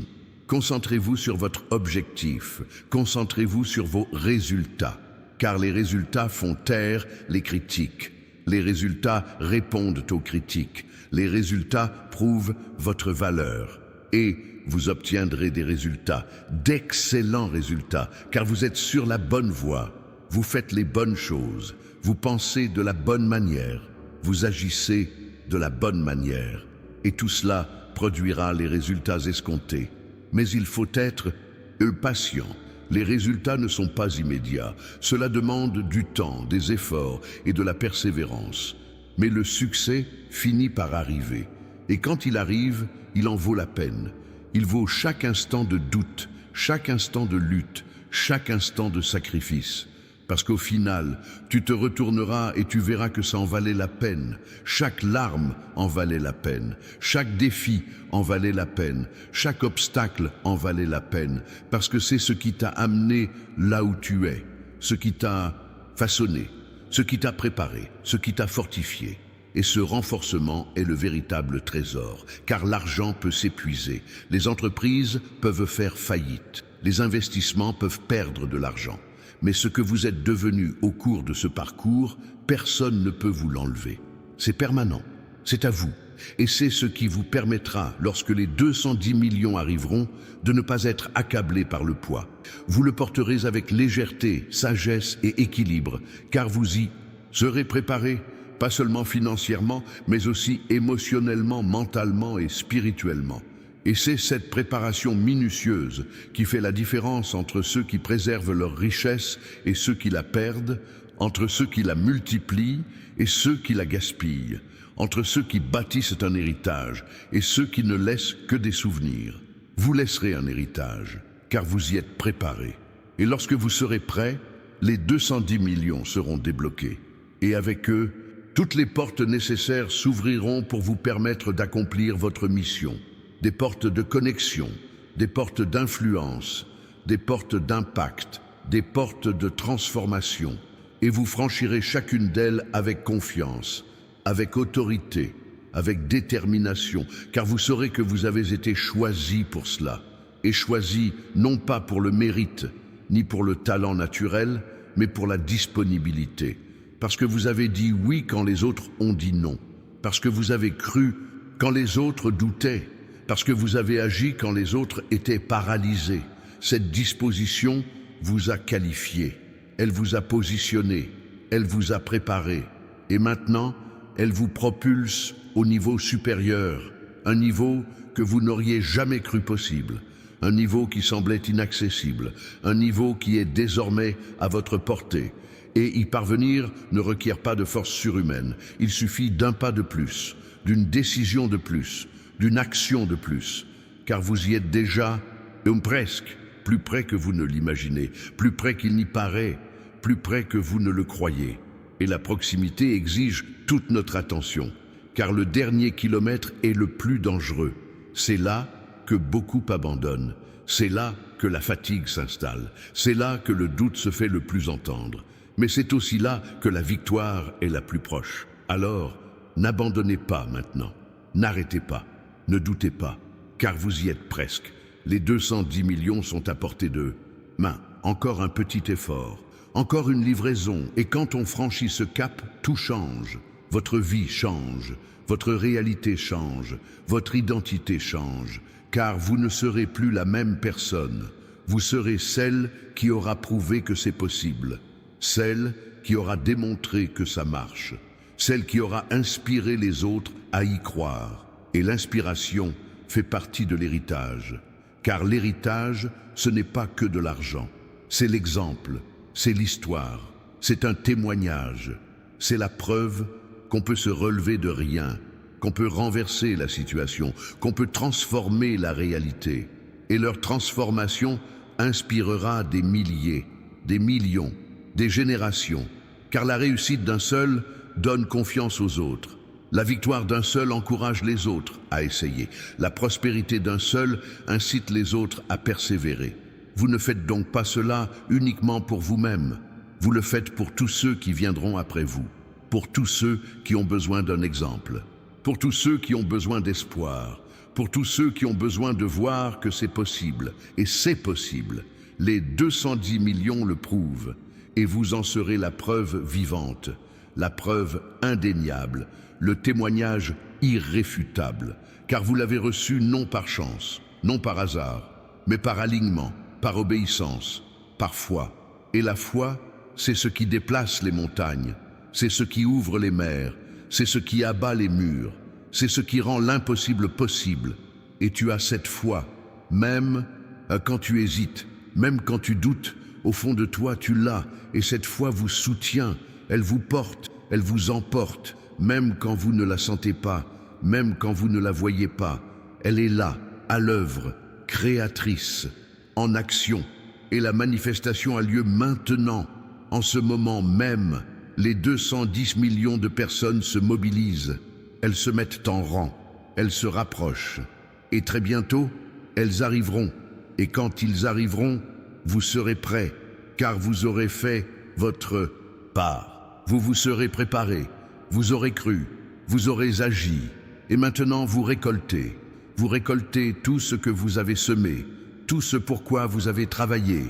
Concentrez-vous sur votre objectif. Concentrez-vous sur vos résultats. Car les résultats font taire les critiques. Les résultats répondent aux critiques. Les résultats prouvent votre valeur. Et vous obtiendrez des résultats, d'excellents résultats, car vous êtes sur la bonne voie. Vous faites les bonnes choses. Vous pensez de la bonne manière. Vous agissez de la bonne manière. Et tout cela produira les résultats escomptés. Mais il faut être patient. Les résultats ne sont pas immédiats. Cela demande du temps, des efforts et de la persévérance. Mais le succès finit par arriver. Et quand il arrive, il en vaut la peine. Il vaut chaque instant de doute, chaque instant de lutte, chaque instant de sacrifice. Parce qu'au final, tu te retourneras et tu verras que ça en valait la peine. Chaque larme en valait la peine. Chaque défi en valait la peine. Chaque obstacle en valait la peine. Parce que c'est ce qui t'a amené là où tu es. Ce qui t'a façonné. Ce qui t'a préparé. Ce qui t'a fortifié. Et ce renforcement est le véritable trésor. Car l'argent peut s'épuiser. Les entreprises peuvent faire faillite. Les investissements peuvent perdre de l'argent. Mais ce que vous êtes devenu au cours de ce parcours, personne ne peut vous l'enlever. C'est permanent, c'est à vous. Et c'est ce qui vous permettra, lorsque les 210 millions arriveront, de ne pas être accablé par le poids. Vous le porterez avec légèreté, sagesse et équilibre, car vous y serez préparé, pas seulement financièrement, mais aussi émotionnellement, mentalement et spirituellement. Et c'est cette préparation minutieuse qui fait la différence entre ceux qui préservent leur richesse et ceux qui la perdent, entre ceux qui la multiplient et ceux qui la gaspillent, entre ceux qui bâtissent un héritage et ceux qui ne laissent que des souvenirs. Vous laisserez un héritage, car vous y êtes préparé. Et lorsque vous serez prêt, les 210 millions seront débloqués. Et avec eux, toutes les portes nécessaires s'ouvriront pour vous permettre d'accomplir votre mission. Des portes de connexion, des portes d'influence, des portes d'impact, des portes de transformation. Et vous franchirez chacune d'elles avec confiance, avec autorité, avec détermination, car vous saurez que vous avez été choisi pour cela. Et choisi non pas pour le mérite, ni pour le talent naturel, mais pour la disponibilité. Parce que vous avez dit oui quand les autres ont dit non. Parce que vous avez cru quand les autres doutaient. Parce que vous avez agi quand les autres étaient paralysés. Cette disposition vous a qualifié, elle vous a positionné, elle vous a préparé. Et maintenant, elle vous propulse au niveau supérieur, un niveau que vous n'auriez jamais cru possible, un niveau qui semblait inaccessible, un niveau qui est désormais à votre portée. Et y parvenir ne requiert pas de force surhumaine, il suffit d'un pas de plus, d'une décision de plus, d'une action de plus, car vous y êtes déjà, ou presque, plus près que vous ne l'imaginez, plus près qu'il n'y paraît, plus près que vous ne le croyez. Et la proximité exige toute notre attention, car le dernier kilomètre est le plus dangereux. C'est là que beaucoup abandonnent, c'est là que la fatigue s'installe, c'est là que le doute se fait le plus entendre. Mais c'est aussi là que la victoire est la plus proche. Alors, n'abandonnez pas maintenant, n'arrêtez pas, ne doutez pas, car vous y êtes presque. Les 210 millions sont à portée de main. Encore un petit effort, encore une livraison, et quand on franchit ce cap, tout change. Votre vie change, votre réalité change, votre identité change, car vous ne serez plus la même personne. Vous serez celle qui aura prouvé que c'est possible, celle qui aura démontré que ça marche, celle qui aura inspiré les autres à y croire. Et l'inspiration fait partie de l'héritage, car l'héritage, ce n'est pas que de l'argent, c'est l'exemple, c'est l'histoire, c'est un témoignage, c'est la preuve qu'on peut se relever de rien, qu'on peut renverser la situation, qu'on peut transformer la réalité. Et leur transformation inspirera des milliers, des millions, des générations, car la réussite d'un seul donne confiance aux autres. La victoire d'un seul encourage les autres à essayer. La prospérité d'un seul incite les autres à persévérer. Vous ne faites donc pas cela uniquement pour vous-même. Vous le faites pour tous ceux qui viendront après vous, pour tous ceux qui ont besoin d'un exemple, pour tous ceux qui ont besoin d'espoir, pour tous ceux qui ont besoin de voir que c'est possible. Et c'est possible. Les 210 millions le prouvent. Et vous en serez la preuve vivante, la preuve indéniable, le témoignage irréfutable, car vous l'avez reçu non par chance, non par hasard, mais par alignement, par obéissance, par foi. Et la foi, c'est ce qui déplace les montagnes, c'est ce qui ouvre les mers, c'est ce qui abat les murs, c'est ce qui rend l'impossible possible. Et tu as cette foi, même quand tu hésites, même quand tu doutes, au fond de toi tu l'as, et cette foi vous soutient, elle vous porte, elle vous emporte, même quand vous ne la sentez pas, même quand vous ne la voyez pas. Elle est là, à l'œuvre, créatrice, en action, et la manifestation a lieu maintenant, en ce moment même. Les 210 millions de personnes se mobilisent, elles se mettent en rang, elles se rapprochent, et très bientôt, elles arriveront, et quand ils arriveront, vous serez prêts, car vous aurez fait votre part. Vous vous serez préparés, vous aurez cru, vous aurez agi, et maintenant vous récoltez. Vous récoltez tout ce que vous avez semé, tout ce pourquoi vous avez travaillé,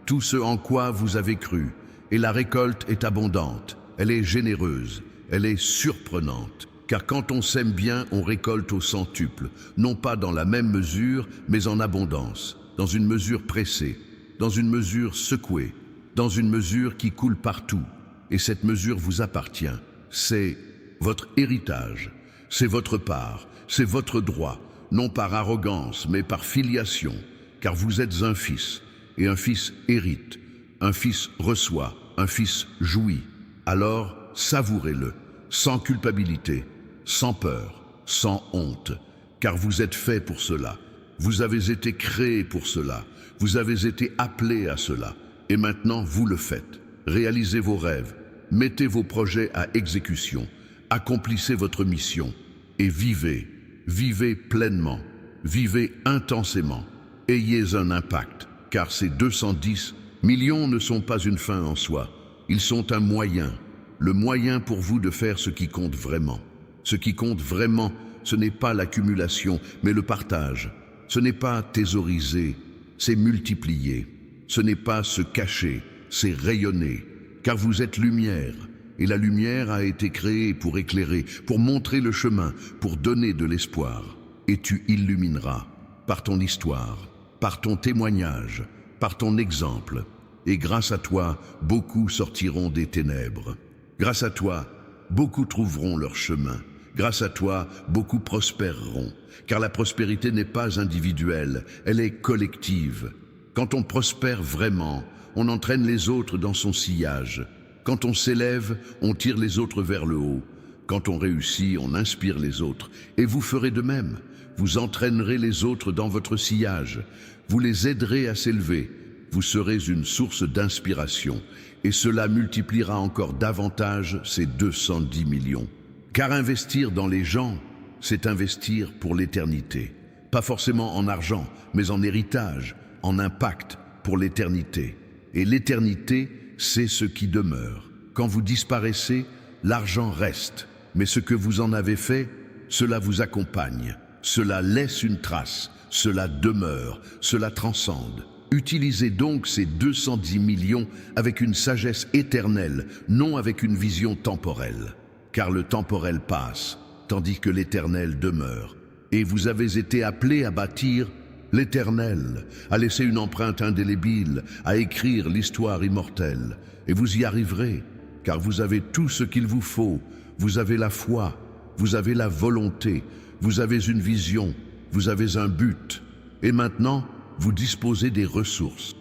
tout ce en quoi vous avez cru. Et la récolte est abondante, elle est généreuse, elle est surprenante. Car quand on sème bien, on récolte au centuple, non pas dans la même mesure, mais en abondance, dans une mesure pressée, dans une mesure secouée, dans une mesure qui coule partout. Et cette mesure vous appartient. C'est votre héritage, c'est votre part, c'est votre droit, non par arrogance, mais par filiation, car vous êtes un fils, et un fils hérite, un fils reçoit, un fils jouit. Alors, savourez-le, sans culpabilité, sans peur, sans honte, car vous êtes fait pour cela. Vous avez été créé pour cela, vous avez été appelé à cela, et maintenant vous le faites. Réalisez vos rêves, mettez vos projets à exécution, accomplissez votre mission, et vivez, vivez pleinement, vivez intensément, ayez un impact, car ces 210 millions ne sont pas une fin en soi, ils sont un moyen, le moyen pour vous de faire ce qui compte vraiment. Ce qui compte vraiment, ce n'est pas l'accumulation, mais le partage. Ce n'est pas thésauriser, c'est multiplier. Ce n'est pas se cacher, c'est rayonner, car vous êtes lumière, et la lumière a été créée pour éclairer, pour montrer le chemin, pour donner de l'espoir. Et tu illumineras, par ton histoire, par ton témoignage, par ton exemple. Et grâce à toi, beaucoup sortiront des ténèbres. Grâce à toi, beaucoup trouveront leur chemin. Grâce à toi, beaucoup prospéreront, car la prospérité n'est pas individuelle, elle est collective. Quand on prospère vraiment, on entraîne les autres dans son sillage. Quand on s'élève, on tire les autres vers le haut. Quand on réussit, on inspire les autres. Et vous ferez de même. Vous entraînerez les autres dans votre sillage. Vous les aiderez à s'élever. Vous serez une source d'inspiration. Et cela multipliera encore davantage ces 210 millions. Car investir dans les gens, c'est investir pour l'éternité. Pas forcément en argent, mais en héritage, en impact pour l'éternité. Et l'éternité, c'est ce qui demeure. Quand vous disparaissez, l'argent reste. Mais ce que vous en avez fait, cela vous accompagne. Cela laisse une trace. Cela demeure. Cela transcende. Utilisez donc ces 210 millions avec une sagesse éternelle, non avec une vision temporelle. Car le temporel passe, tandis que l'éternel demeure. Et vous avez été appelés à bâtir l'éternel, à laisser une empreinte indélébile, à écrire l'histoire immortelle. Et vous y arriverez, car vous avez tout ce qu'il vous faut. Vous avez la foi, vous avez la volonté, vous avez une vision, vous avez un but. Et maintenant, vous disposez des ressources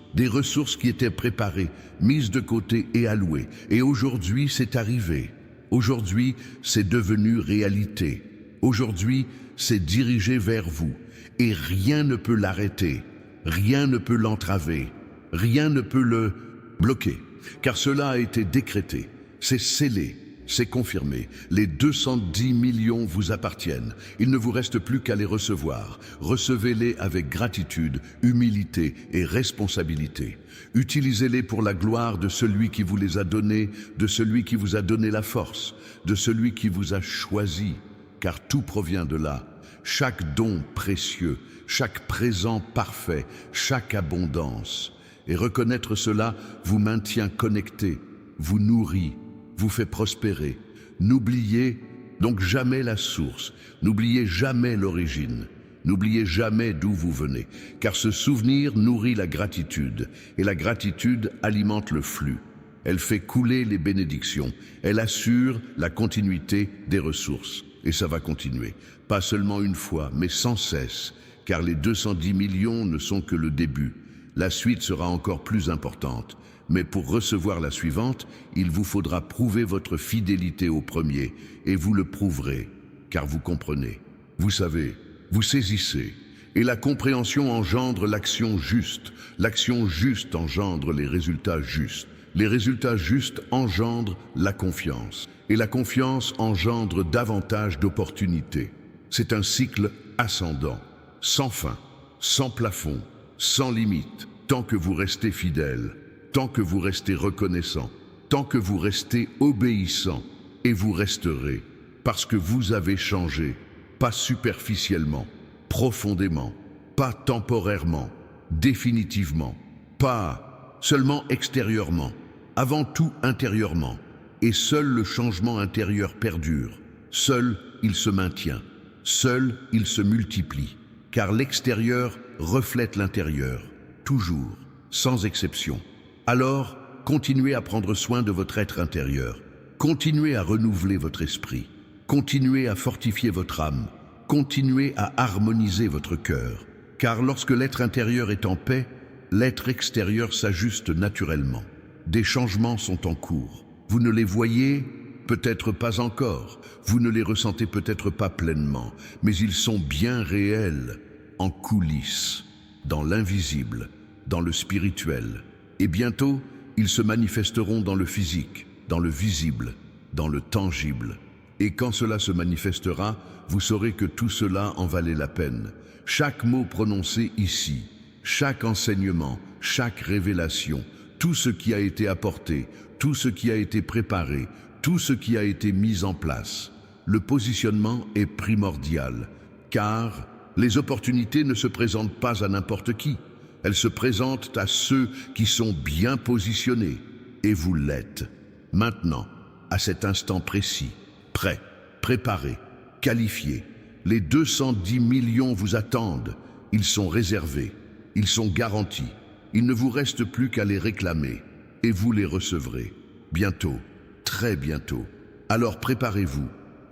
qui étaient préparées, mises de côté et allouées. Et aujourd'hui, c'est arrivé. Aujourd'hui, c'est devenu réalité. Aujourd'hui, c'est dirigé vers vous. Et rien ne peut l'arrêter, rien ne peut l'entraver, rien ne peut le bloquer. Car cela a été décrété, c'est scellé, c'est confirmé. Les 210 millions vous appartiennent. Il ne vous reste plus qu'à les recevoir. Recevez-les avec gratitude, humilité et responsabilité. Utilisez-les pour la gloire de celui qui vous les a donnés, de celui qui vous a donné la force, de celui qui vous a choisi, car tout provient de là. Chaque don précieux, chaque présent parfait, chaque abondance. Et reconnaître cela vous maintient connecté, vous nourrit, vous fait prospérer. N'oubliez donc jamais la source, n'oubliez jamais l'origine, n'oubliez jamais d'où vous venez, car ce souvenir nourrit la gratitude, et la gratitude alimente le flux. Elle fait couler les bénédictions, elle assure la continuité des ressources. Et ça va continuer, pas seulement une fois, mais sans cesse, car les 210 millions ne sont que le début. La suite sera encore plus importante. Mais pour recevoir la suivante, il vous faudra prouver votre fidélité au premier, et vous le prouverez, car vous comprenez. Vous savez, vous saisissez, et la compréhension engendre l'action juste. L'action juste engendre les résultats justes. Les résultats justes engendrent la confiance, et la confiance engendre davantage d'opportunités. C'est un cycle ascendant, sans fin, sans plafond, sans limite, tant que vous restez fidèle. Tant que vous restez reconnaissant, tant que vous restez obéissant, et vous resterez, parce que vous avez changé, pas superficiellement, profondément, pas temporairement, définitivement, pas seulement extérieurement, avant tout intérieurement, et seul le changement intérieur perdure, seul il se maintient, seul il se multiplie, car l'extérieur reflète l'intérieur, toujours, sans exception. Alors, continuez à prendre soin de votre être intérieur. Continuez à renouveler votre esprit. Continuez à fortifier votre âme. Continuez à harmoniser votre cœur. Car lorsque l'être intérieur est en paix, l'être extérieur s'ajuste naturellement. Des changements sont en cours. Vous ne les voyez peut-être pas encore. Vous ne les ressentez peut-être pas pleinement. Mais ils sont bien réels, en coulisses, dans l'invisible, dans le spirituel. Et bientôt, ils se manifesteront dans le physique, dans le visible, dans le tangible. Et quand cela se manifestera, vous saurez que tout cela en valait la peine. Chaque mot prononcé ici, chaque enseignement, chaque révélation, tout ce qui a été apporté, tout ce qui a été préparé, tout ce qui a été mis en place. Le positionnement est primordial, car les opportunités ne se présentent pas à n'importe qui. Elles se présentent à ceux qui sont bien positionnés, et vous l'êtes. Maintenant, à cet instant précis, prêts, préparés, qualifiés, les 210 millions vous attendent. Ils sont réservés, ils sont garantis. Il ne vous reste plus qu'à les réclamer, et vous les recevrez. Bientôt, très bientôt. Alors préparez-vous,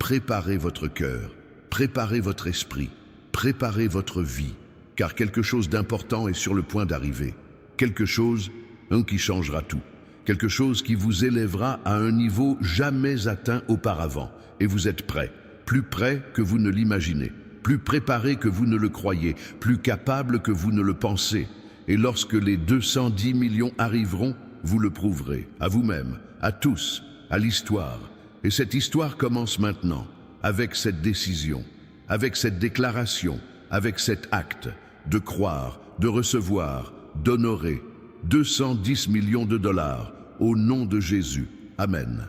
préparez votre cœur, préparez votre esprit, préparez votre vie, car quelque chose d'important est sur le point d'arriver. Quelque chose, qui changera tout. Quelque chose qui vous élèvera à un niveau jamais atteint auparavant. Et vous êtes prêts, plus prêts que vous ne l'imaginez, plus préparés que vous ne le croyez, plus capables que vous ne le pensez. Et lorsque les 210 millions arriveront, vous le prouverez, à vous-même, à tous, à l'histoire. Et cette histoire commence maintenant, avec cette décision, avec cette déclaration, avec cet acte de croire, de recevoir, d'honorer 210 millions de dollars au nom de Jésus. Amen.